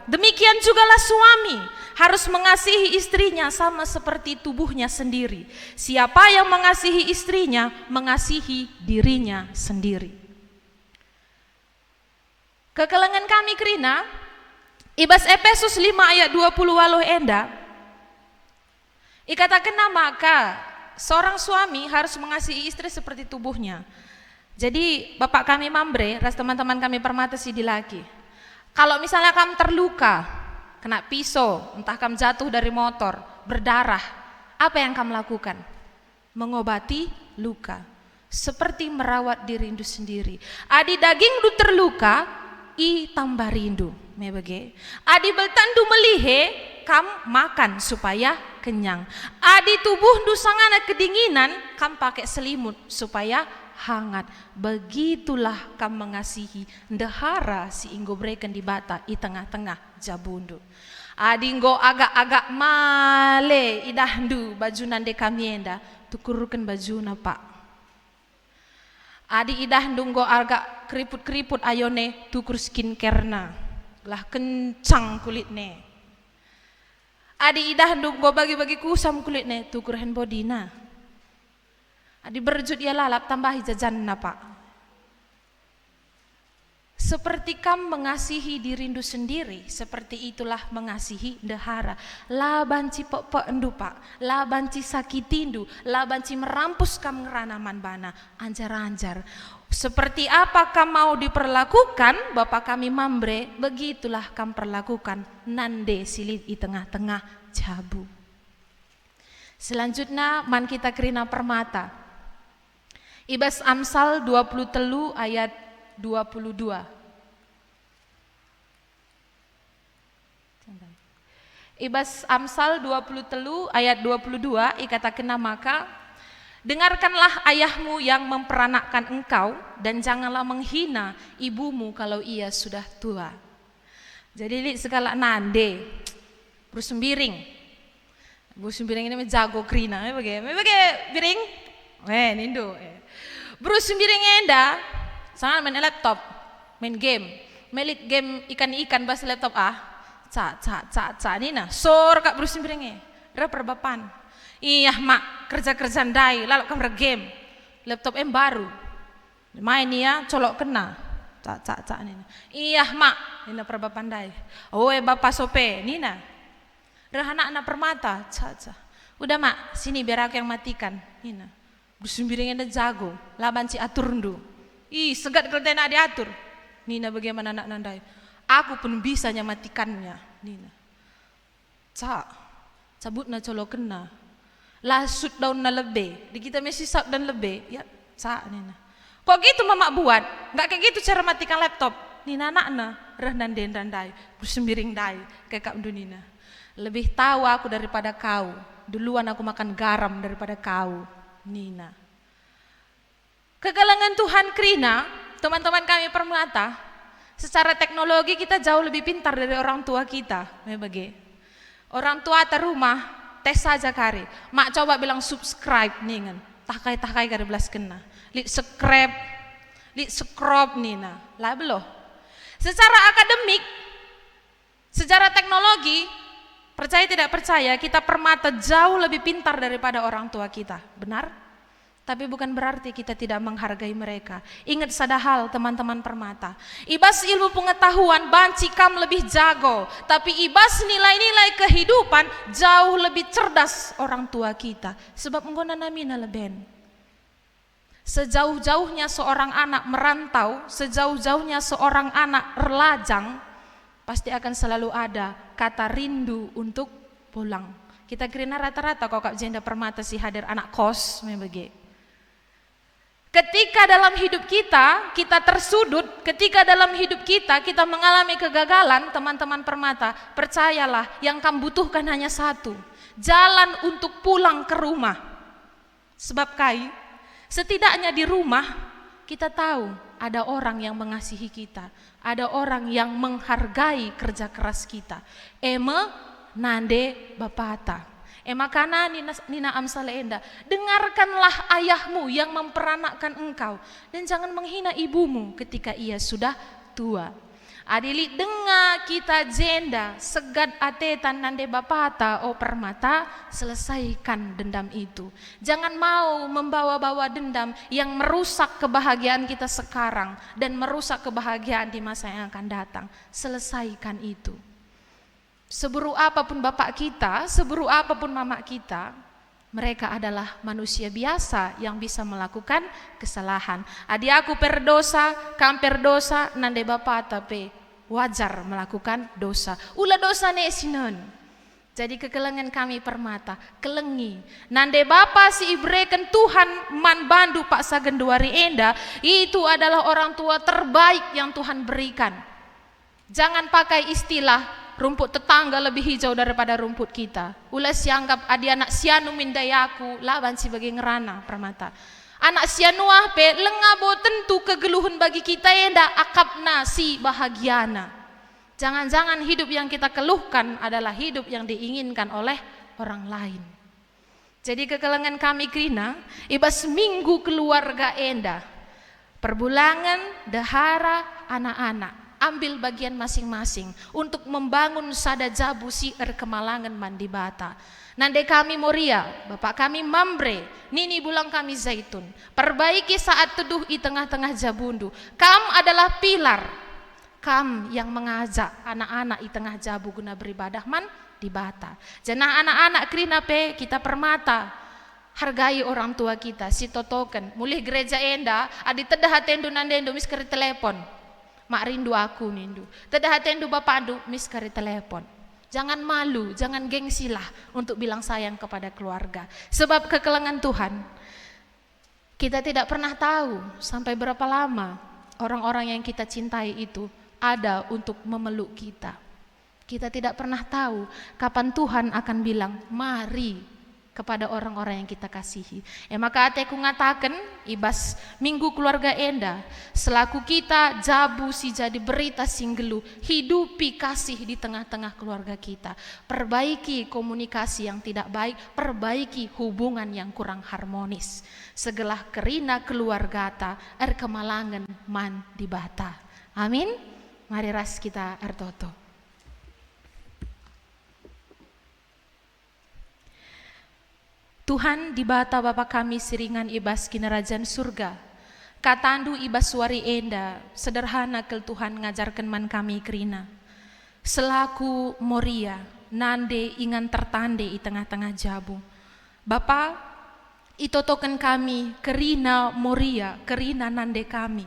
Speaker 5: Demikian jugalah suami harus mengasihi istrinya sama seperti tubuhnya sendiri. Siapa yang mengasihi istrinya mengasihi dirinya sendiri. Kekelengan kami kerina ibas Efesus 5 ayat 20 enda ikatakan maka seorang suami harus mengasihi istri seperti tubuhnya. Jadi bapak kami mambre, ras teman-teman kami permata si di laki. Kalau misalnya kamu terluka, kena pisau, entah kamu jatuh dari motor, berdarah, apa yang kamu lakukan? Mengobati luka, seperti merawat diri indu sendiri. Adi daging du terluka, i tambah rindu. Mebege. Adi beltandu melihe, kam makan supaya kenyang. Adi tubuh du sangana kedinginan, kam pakai selimut supaya hangat. Begitulah kam mengasihi ndehara si inggo breken di bata i tengah-tengah jabundu. Adi nggo agak-agak male idahdu baju nande kamienda tukurukan bajuna pak. Adi idahdu nggo agak keriput-keriput ayone tukur skincare na. Lah kencang kulitnya. Adi idahdu nggo bagi-bagi kusam kulitnya tukur hand body na. Adi berjut ya lalap tambahi jajan na pak. Seperti kam mengasihi dirindu sendiri, seperti itulah mengasihi dehara. La banci pok endu pak, la banci sakitindu, la banci merampus kam ngeranaman bana, anjar-anjar. Seperti apa kam mau diperlakukan, bapak kami mambre, begitulah kam perlakukan nande silit di tengah-tengah jabu. Selanjutnya man kita kerina permata. Ibas Amsal 23 ayat 22. Ibas Amsal 23 ayat 22 ikatakan maka dengarkanlah ayahmu yang memperanakkan engkau dan janganlah menghina ibumu kalau ia sudah tua. Jadi segala nande bersembiring. Bersembiring ini jago krina bagaimana biring. Nindo. Bersembiring enda sangat main laptop, main game. Melik game ikan-ikan bahasa laptop Ca nina sor kak bersembiring perbapan. Iya mak kerja ndai lalu kamera game laptop baru main ya colok kena ca nina. Iya mak nina perbapan ndai. Bapak sope nina anak permata ca. Udah mak sini biar aku yang matikan nina. Bersembiring enda jago laban si atur ndu. Segat kerja nak diatur. Nina bagaimana anak nandai. Aku pun bisa nyamatikannya nina. Cabut na colok kena. Lasut daun na lebe. Di kita mesti sap dan lebe. Ya, nina. Kok gitu mama buat? Enggak kayak gitu cara matikan laptop. Nina anak reh nandai. Bersembiring dai kayak kak nina. Lebih tahu aku daripada kau. Duluan aku makan garam daripada kau. Nina. Kegalangan Tuhan krina, teman-teman kami permata. Secara teknologi kita jauh lebih pintar dari orang tua kita. Orang tua terumah tes saja kari. Mak coba bilang subscribe nih kan. Takai kari belas kena. Lit scrub nina. Lah belum. Secara akademik, secara teknologi, percaya tidak percaya kita permata jauh lebih pintar daripada orang tua kita. Benar? Tapi bukan berarti kita tidak menghargai mereka. Ingat sada hal teman-teman permata. Ibas ilmu pengetahuan banci kam lebih jago. Tapi ibas nilai-nilai kehidupan jauh lebih cerdas orang tua kita. Sebab menggona namina leben. Sejauh-jauhnya seorang anak merantau, sejauh-jauhnya seorang anak relajang, pasti akan selalu ada kata rindu untuk pulang. Kita kerina rata-rata kok Kak Jenda Permata si hadir anak kos membagi. Ketika dalam hidup kita tersudut, ketika dalam hidup kita mengalami kegagalan, teman-teman Permata, percayalah yang kamu butuhkan hanya satu, jalan untuk pulang ke rumah. Sebab setidaknya di rumah kita tahu ada orang yang mengasihi kita, ada orang yang menghargai kerja keras kita. Nande bapata. Makana Nina Amsaleenda, dengarkanlah ayahmu yang memperanakkan engkau, dan jangan menghina ibumu ketika ia sudah tua. Adili dengar kita jenda segad atetan nande bapata o Permata, selesaikan dendam itu. Jangan mau membawa-bawa dendam yang merusak kebahagiaan kita sekarang dan merusak kebahagiaan di masa yang akan datang. Selesaikan itu. Seburuk apapun bapak kita, seburuk apapun mama kita, mereka adalah manusia biasa yang bisa melakukan kesalahan. Adi aku perdosa, kam perdosa, nande bapak tapi wajar melakukan dosa. Ulah dosa ne sinon. Jadi kekelengan kami Permata, kelengi. Nande bapa si ibreken Tuhan man bandu Pak Sagenduari Enda, itu adalah orang tua terbaik yang Tuhan berikan. Jangan pakai istilah rumput tetangga lebih hijau daripada rumput kita. Ulah sianggap adi anak sianu mindayaku, laban si bagi ngerana Permata. Anak sianuah pe lengabo tentu kegeluhan bagi kita enda akapna si bahagiana. Jangan-jangan hidup yang kita keluhkan adalah hidup yang diinginkan oleh orang lain. Jadi kekelengan kami Krina, ibas minggu keluarga enda. Perbulangan, dahara, anak-anak. Ambil bagian masing-masing untuk membangun sada jabu si Kemalangan mandi bata. Nande kami Moria, bapak kami Mambre, nini bulang kami Zaitun. Perbaiki saat teduh di tengah-tengah jabundu. Kam adalah pilar. Kam yang mengajak anak-anak di tengah jabu guna beribadah man di bata. Jangan anak-anak Krina pe kita Permata. Hargai orang tua kita, si totoken. Mulih gereja enda, adi tedah hatendu nandendo miskeri telepon. Mak rindu aku nindu. Tedah hatendu bapak andu miskari telepon. Jangan malu, jangan gengsilah untuk bilang sayang kepada keluarga. Sebab kekelengan Tuhan, kita tidak pernah tahu sampai berapa lama orang-orang yang kita cintai itu ada untuk memeluk kita. Kita tidak pernah tahu kapan Tuhan akan bilang mari kepada orang-orang yang kita kasihi. Maka ateku ngatakan ibas minggu keluarga enda selaku kita jabu si jadi berita singgelu, hidupi kasih di tengah-tengah keluarga kita, perbaiki komunikasi yang tidak baik, perbaiki hubungan yang kurang harmonis. Segelah kerina keluarga ta Kemalangan man di bata. Amin. Mari ras kita ertoto. Tuhan di bata Bapa kami siringan ibas kinerajan surga. Katandu ibas suari enda, sederhana kel Tuhan ngajarkan man kami Krina. Selaku Moria, nande ingan tertande di tengah-tengah jabu. Bapa, itotokan kami Kerina Moria, Kerina nande kami.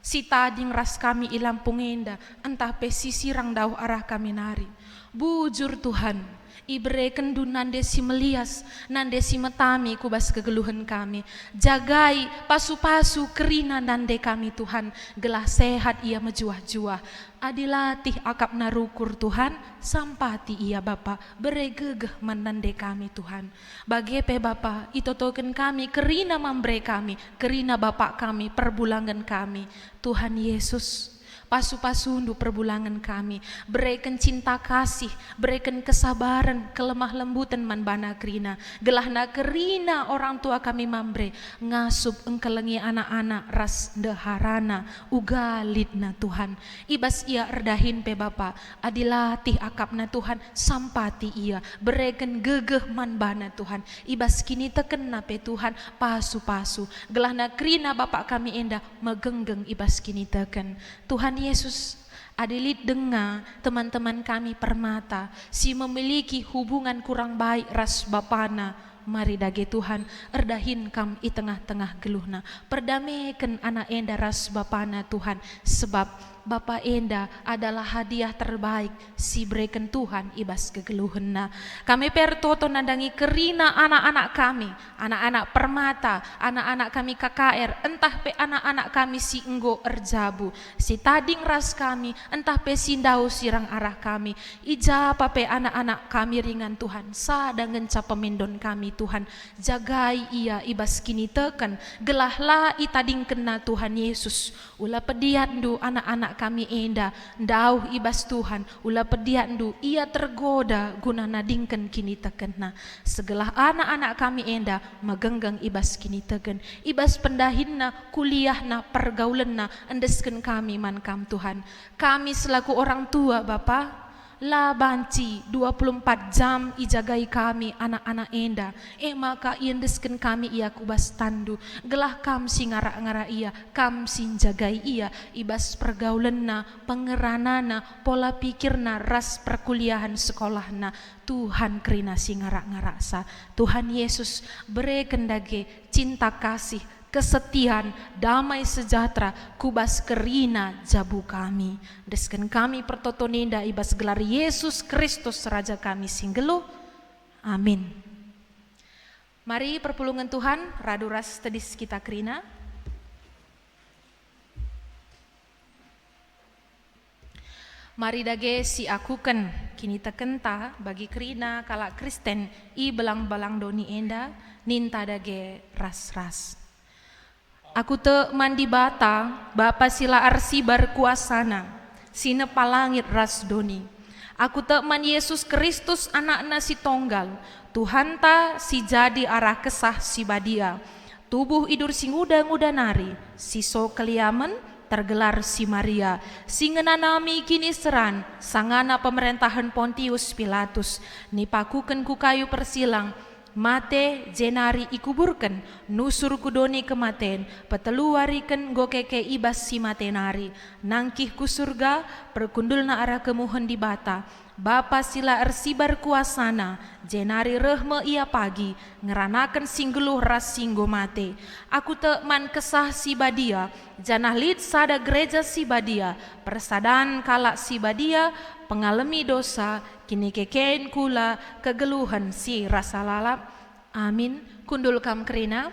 Speaker 5: Sita ding ras kami ilampung enda, entah pesisirang dauh arah kami nari. Bujur Tuhan. Ibreken du nande si melias, nande si metami kubas kegeluhan kami. Jagai pasu-pasu Kerina nande kami Tuhan, gelah sehat ia mejuah-juah. Adilatih akap narukur Tuhan, sampati ia Bapa, beregegeh menande kami Tuhan. Bagepe Bapa, itotoken kami, Kerina Mambre kami, Kerina Bapak kami, perbulangan kami. Tuhan Yesus, pasu-pasundu perbulangan kami, berikan cinta kasih, berikan kesabaran, kelemah lembutan manbana Krina, gelahna Kerina orang tua kami Mambre, ngasup engkelengi anak-anak ras deharana, ugalidna Tuhan, ibas ia erdahin pe Bapa, adilatih akapna Tuhan, sampati ia, berikan gegeh manbana Tuhan, ibas kini tekena pe Tuhan, pasu-pasu, gelahna Krina Bapak kami enda, megenggeng ibas kini teken, Tuhan Yesus, adilit dengar teman-teman kami Permata, si memiliki hubungan kurang baik ras bapana, mari dage Tuhan, erdahin kam i tengah-tengah geluhna, perdamaikan anak enda ras bapana Tuhan, sebab Bapa Enda adalah hadiah terbaik si berikan Tuhan ibas kegeluhenna. Kami pertoto nandangi kerina anak-anak kami, anak-anak Permata, anak-anak kami KKR, entah pe anak-anak kami si enggo erjabu, si tading ras kami, entah pe sindau sirang arah kami, ijapa pe anak-anak kami ringan Tuhan, sadangen capamendon kami Tuhan, jagai ia ibas kini teken, gelahlah itading kena Tuhan Yesus, ulah pediandu anak-anak kami Enda, ndauh ibas Tuhan, ulah pediandu ia tergoda guna nadingken kini tekena, segelah anak-anak kami Enda magenggang ibas kini tegen, ibas pendahinna, kuliahna, pergaulenna, endesken kami mankam Tuhan. Kami selaku orang tua Bapa, la banci 24 jam ijagai kami anak-anak Enda, maka iendesken kami ia kubas tandu, gelah kam si ngara-ngara ia, kam si jagai ia, ibas pergaulenna, pengeranana, pola pikirna, ras perkuliahan sekolahna, Tuhan kerina si ngara-ngara sa. Tuhan Yesus berikan dage cinta kasih, kesetiaan, damai sejahtera, kubas kerina jabu kami. Desken kami pertotonenda ibas gelar Yesus Kristus Raja kami singgelu. Amin. Mari perpulungan Tuhan, radu ras tedis kita kerina. Mari dage si akuken kini tekenta bagi kerina kalak Kristen i belang-belang doni enda ninta dage ras-ras. Aku te mandi bata, Bapa sila arsi berkuasana, sine palangit ras doni. Aku te man Yesus Kristus anakna si tonggal, Tuhan ta si jadi arah kesah si badia. Tubuh idur sing uda-uda nari, si so keliamen tergelar si Maria. Singenanami kini seran, sangana pemerintahan Pontius Pilatus, nipakuken ku kayu persilang, mate jenari ikuburken, nusur kudoni kematen, peteluariken gokeke ibas si matenari, nangkih ku surga, perkundulna arah kemuhen di bata, Bapa sila ersibar kuasana, jenari rehme ia pagi, ngeranakan singgeluh ras singgo mate. Aku te man kesah si badia, janah lid sada gereja si badia, persadaan kalak si badia, pengalami dosa, kini keken kula kegeluhan si rasa lalap. Amin. Kundul kam kerina.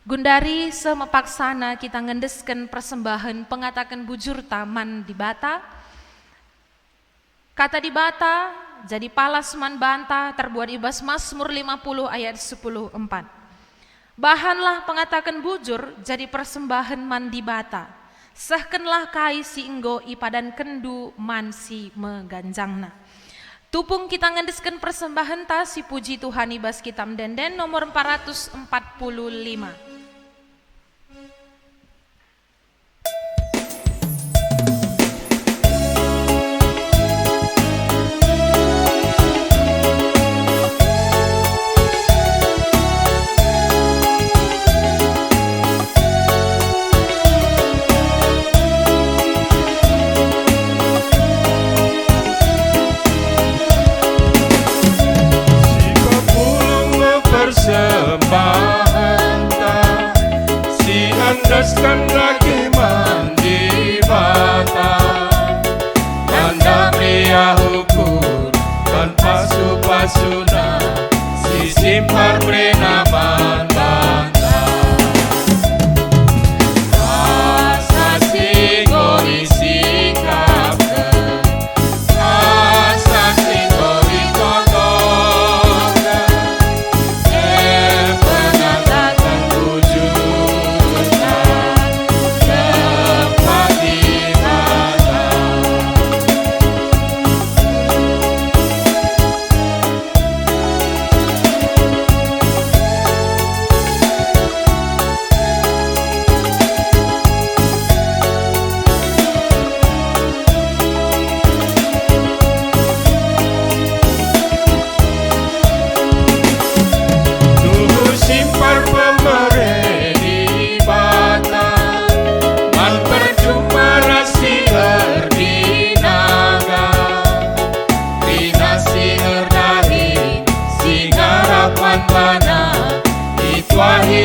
Speaker 5: Gundari semepaksana kita ngendesken persembahan pengatakan bujur taman di bata. Kata di bata jadi palas man banta terbuat ibas Mazmur 50 ayat 10:4. Bahanlah pengatakan bujur jadi persembahan man di bata. Sahkenlah kai si enggo ipadan kendu man si meganjangna. Tupung kita ngendesken persembahan ta si puji Tuhan ibas kitam denden nomor 445.
Speaker 3: Persembahan ta si andaskan lagi mandi bata tanda pria hukum dan pasu-pasuna si simpar prenaman banta asa singo isikapkan asa singo ikotokan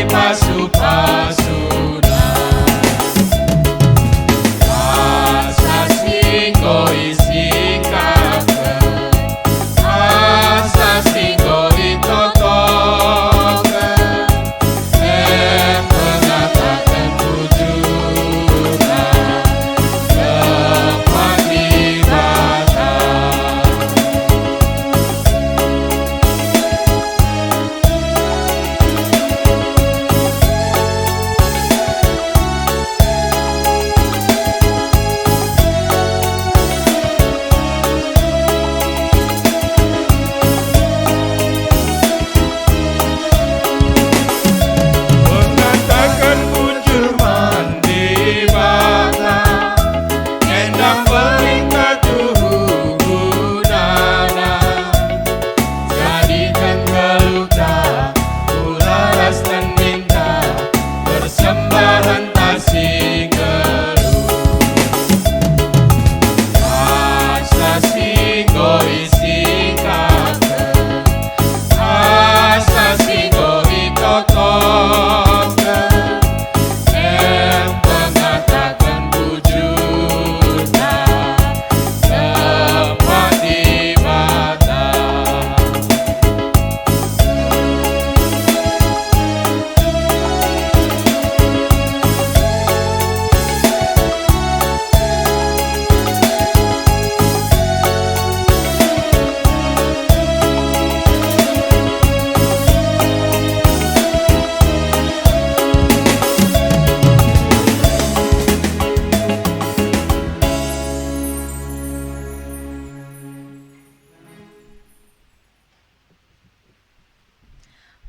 Speaker 3: pasu-pasuna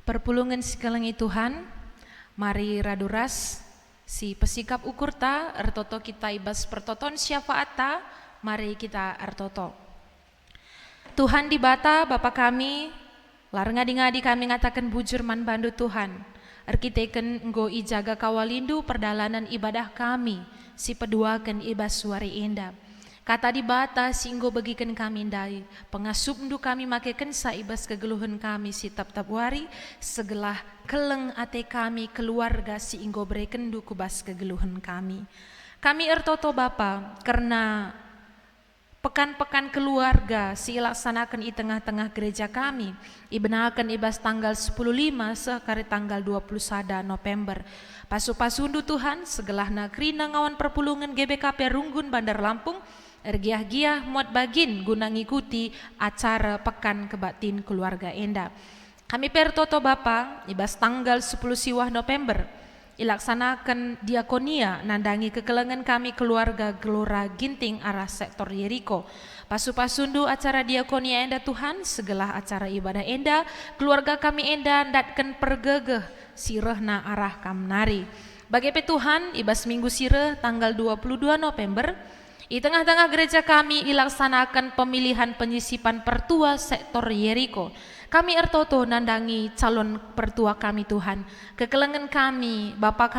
Speaker 5: Perpulungan sikelengi Tuhan, mari raduras si pesikap ukurta ertoto kita ibas pertoton syafaata, mari kita ertoto. Tuhan di bata Bapa kami, larang ngadi-ngadi kami ngatakan bujur man bandu Tuhan. Arkiteken nggo ijaga kawalindu perdalanan ibadah kami, si peduakan ibas suari indah. Kata di bata singgo bagikan kami ndai, pengasup ndu kami makeken sa ibas kegeluhan kami si tap-tap wari, segelah keleng ate kami keluarga si inggo bereken ndu kubas kegeluhan kami. Kami ertoto Bapa, karena pekan-pekan keluarga si laksanakan di tengah-tengah gereja kami, ibenakan ibas tanggal 10.5 sekali tanggal 21 November. Pasu-pasundu Tuhan, segelah nakrina ngawan perpulungan GBKP Runggun Bandar Lampung, ergiah-giah muat bagin guna ngikuti acara Pekan Kebaktin Keluarga Enda. Kami pertoto Bapa, ibas tanggal 10 siwah November, ilaksanakan diakonia nandangi kekelengan kami keluarga Gelora Ginting arah sektor Yeriko. Pasu-pasundu acara diakonia Enda Tuhan, segelah acara ibadah Enda, keluarga kami Enda ndatkan pergegeh sirehna arah kamnari. Bagi Tuhan, ibas minggu sireh tanggal 22 November, di tengah-tengah gereja kami ilaksanakan pemilihan penyisipan pertua sektor Yeriko. Kami ertoto nandangi calon pertua kami Tuhan. Kekelengan kami, Bapak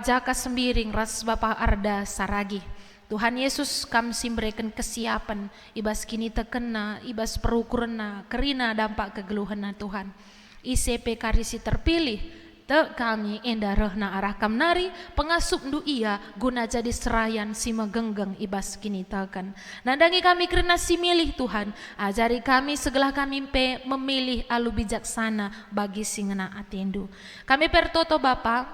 Speaker 5: Jaka Sembiring, ras Bapak Arda Saragi. Tuhan Yesus kami simbrekan kesiapan, ibas kini tekena, ibas perukurna, kerina dampak kegeluhana Tuhan. ICP karisi terpilih, te kami enda rehna arah kamnari pengasup ndu iya guna jadi serayan si megenggeng ibas kini takan. Nandangi kami kerana si milih Tuhan, ajari kami segelah kami memilih alu bijaksana bagi singena atendu. Kami pertoto Bapa,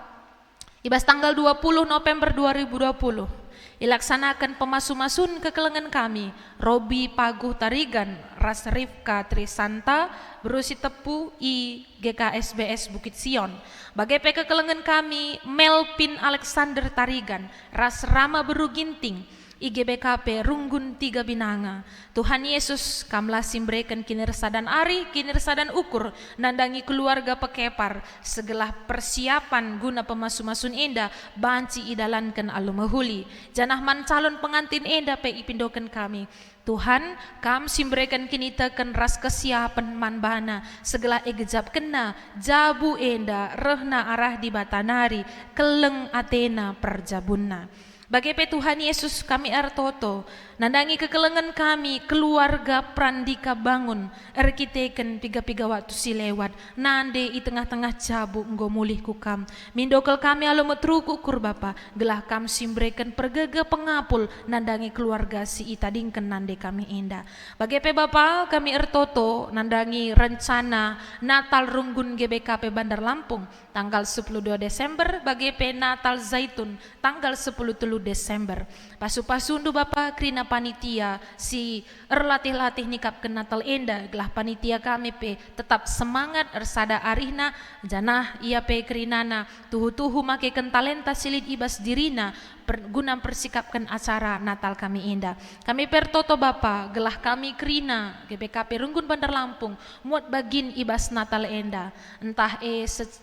Speaker 5: ibas tanggal 20 November 2020 ilaksanakan pemasu-masun kekelengan kami, Robi Paguh Tarigan, Ras Rifka Trisanta, berusi tepu I GKSBS Bukit Sion. Bagai kekelengan kami, Melvin Alexander Tarigan, Ras Rama Beru Ginting, IGBKP Runggun 3 Binanga. Tuhan Yesus kamlah simbrekan kinersadan ari, kinersadan ukur, nandangi keluarga pekepar, segelah persiapan guna pemasu-masun enda, banci idalankan alu mahuli. Janahman calon pengantin enda pe ipindokan kami. Tuhan, kam simbrekan kini teken ras kesiapan manbana, segelah egejap kena, jabu enda, rehna arah di batanari, keleng Athena perjabunna. Bagi Tuhan Yesus kami ertoto, nandangi kekelengan kami, keluarga Prandika Bangun, erkiteken piga-piga waktu si lewat, nande i tengah-tengah jabu nggo mulih kukam, mindokel kami alumut ruku kur Bapa, gelah kam simbrekan pergege pengapul, nandangi keluarga si itadingken nande kami indah. Bagi Bapa kami ertoto, nandangi rencana Natal Runggun GBKP Bandar Lampung, tanggal 12 Desember, bagi Natal Zaitun, tanggal 10 Desember. Pasu-pasundu Bapa krina panitia si erlatih-latih nikap ke Natal enda, gelah panitia kami pe tetap semangat ersada arihna janah ia pe kerinana tuhu-tuhu make talenta silid ibas dirina guna persikapkan acara Natal kami indah. Kami pertoto Bapa, gelah kami krina GBKP Runggun Bandar Lampung muat bagin ibas Natal enda, entah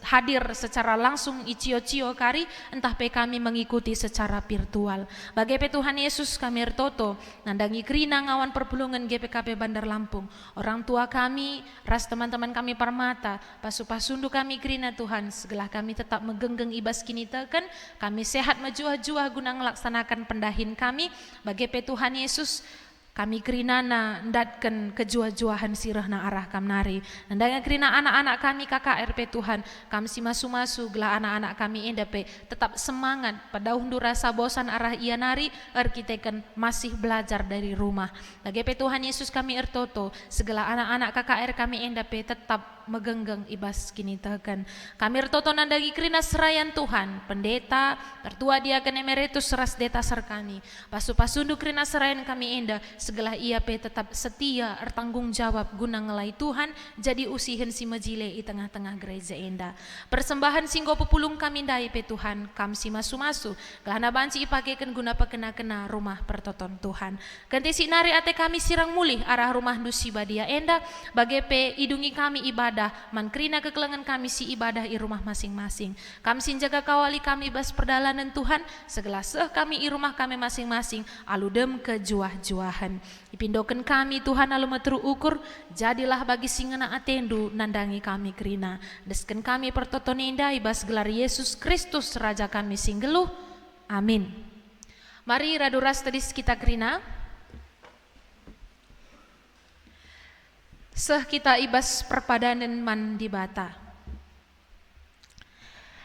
Speaker 5: hadir secara langsung icio-cio kari, entah pe kami mengikuti secara virtual. Bagi Tuhan Yesus kami ertoto, nandangi krina ngawan perpulungan GBKP Bandar Lampung, orang tua kami, ras teman-teman kami Parmata, pasu-pasundu kami krina Tuhan, segelah kami tetap megenggeng ibas kini teken, kami sehat maju-juah guna melaksanakan pendahin kami. Bagi Tuhan Yesus kami kerinana ndatken kejua-juahan sirahna arah kamnari. Nandanga kerina anak-anak kami KKRP Tuhan, kami si masu-masu gelah anak-anak kami endape tetap semangat pada undur rasa bosan arah ia nari, arkiteken masih belajar dari rumah. Bagi Tuhan Yesus kami ertoto, segala anak-anak KKR kami endape tetap megenggeng ibas kini tekan. Kami ertoto nandangi kerina serayan Tuhan, pendeta, tertua diaken emeritus ras deta ser kami, pasu-pasundu kerina serayan kami enda, segelah ia pe tetap setia ertanggung jawab guna ngelai Tuhan, jadi usihen si majile i tengah-tengah gereja enda. Persembahan singgo pepulung kami ndai pe Tuhan, kam si masu-masu, kelana banci ipakekan guna pekena-kena rumah pertoton Tuhan. Ganti sinari ate kami sirang mulih arah rumah dusi badia enda, bagi pe idungi kami ibadah ibadah, man kerina kekelengan kami si ibadah i rumah masing-masing. Kami sin jaga kawali kami bas perdalanan Tuhan, segala seh kami i rumah kami masing-masing, aludem ke juah-juahan. Ipindoken kami Tuhan alu metru ukur, jadilah bagi singena atendu nandangi kami kerina. Desken kami pertotonenda ibas gelar Yesus Kristus Raja kami singgeluh. Amin. Mari raduras tadis kita kerina. Seh kita ibas perpadanan man di bata.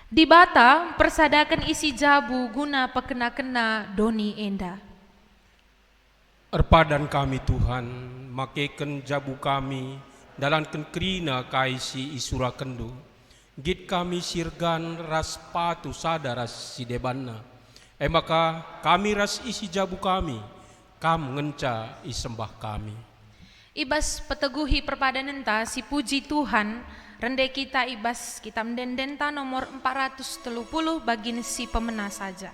Speaker 5: Di bata persadakan isi jabu guna pekena-kena doni enda.
Speaker 3: Erpadan kami Tuhan, makeken jabu kami, dalanken kerina kaisi isura kendu. Git kami sirgan ras patu sada ras si debanna. Maka kami ras isi jabu kami, kam ngenca isembah kami.
Speaker 5: Ibas peteguhi perpadanan ta si puji Tuhan, rende kita ibas kita mendendenta nomor 430 bagi si pemena saja.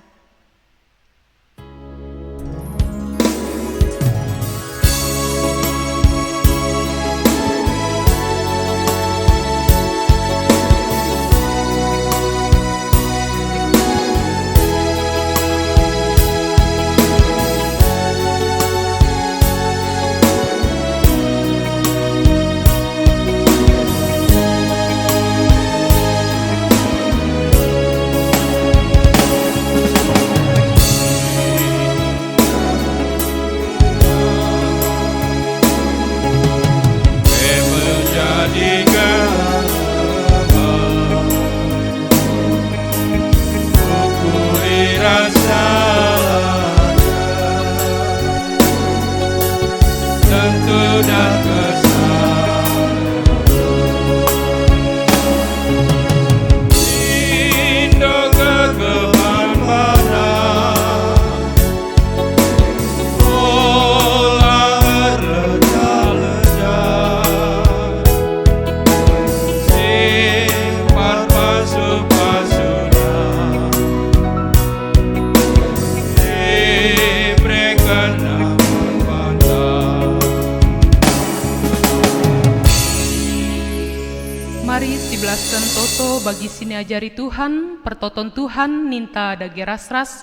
Speaker 2: Bagi sini ajari Tuhan, pertoton Tuhan ninta dage ras-ras.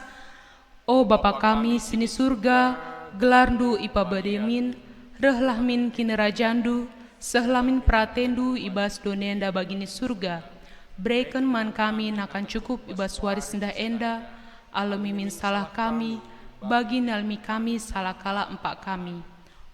Speaker 2: O Bapa kami sini surga, gelarndu ipa bademin, rehlahmin kini rajandu, sehlamin pratendu ibas donenda bagini surga. Breken man kami nakan cukup ibas waris indah enda, alamimin salah kami, bagi nalmi kami salah kala empak kami.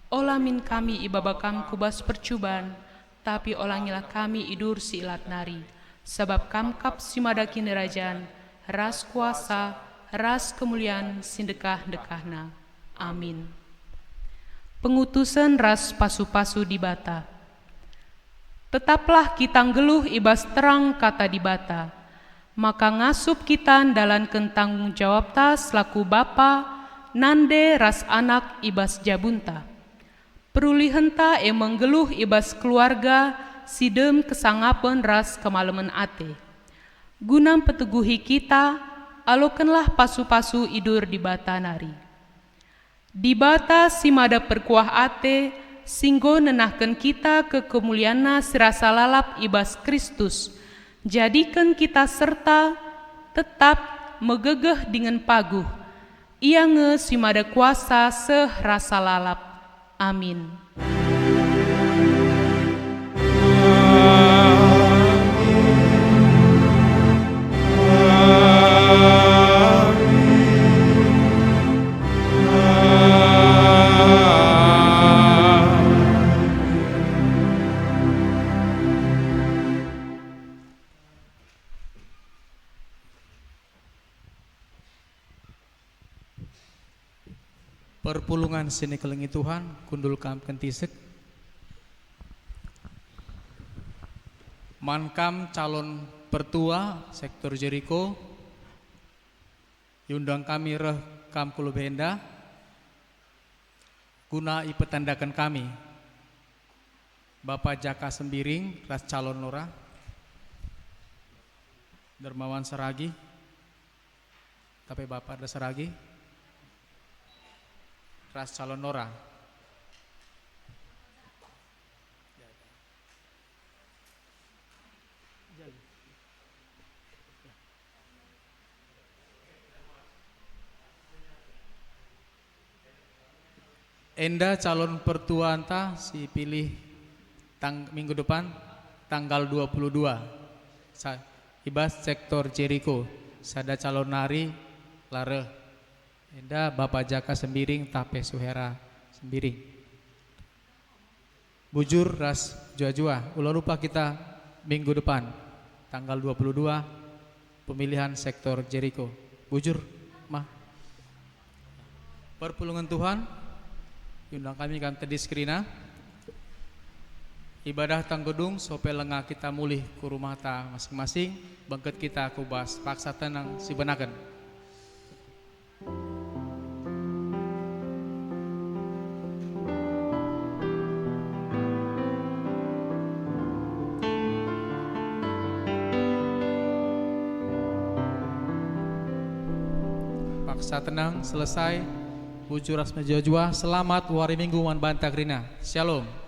Speaker 2: Olamin kami ibabakam kubas percuban, tapi olangilah kami idur si ilat nari. Sebab kamkap simadaki nerajaan, ras kuasa, ras kemuliaan sindekah-dekahna. Amin. Pengutusan ras pasu-pasu di bata. Tetaplah kita geluh ibas terang kata di bata, maka ngasup kita dalam tanggung jawab ta selaku bapa, nande ras anak ibas jabunta. Perulihenta menggeluh ibas keluarga, sidem kesangapan ras kemalaman ate. Gunam peteguhi kita, alokenlah pasu-pasu idur di bata nari. Di bata simada perkuah ate, singgo nenahkan kita ke kemuliana serasa lalap ibas Kristus. Jadikan kita serta tetap megegeh dengan paguh. Ia nge simada kuasa sehrasa lalap. Amin.
Speaker 1: Perpulungan sini kelengi Tuhan, kundul kam kentisek. Mankam calon pertua sektor Jericho, yundang kami reh kam kulubenda, guna ipetandakan kami. Bapak Jaka Sembiring, ras calon Nora, Dermawan Seragi, tapi Bapak ada Seragi, ras calon Nora. Enda calon pertua anta si pilih minggu depan tanggal 22. Ibas sektor Jericho. Sada calon nari lare. Enda Bapak Jaka Sembiring tape Suhera Sembiring. Bujur ras jua-jua. Ulah lupa kita minggu depan tanggal 22 pemilihan sektor Jericho. Bujur mah. Perpulungan Tuhan undang kami kan tadi skrina ibadah tanggedung sope lengah kita mulih ke rumah ta masing-masing bangket kita kubas paksa tenang si benaken. Paksa tenang selesai. Bujur ras jua-jua, selamat hari Minggu wan bantakrina. Shalom.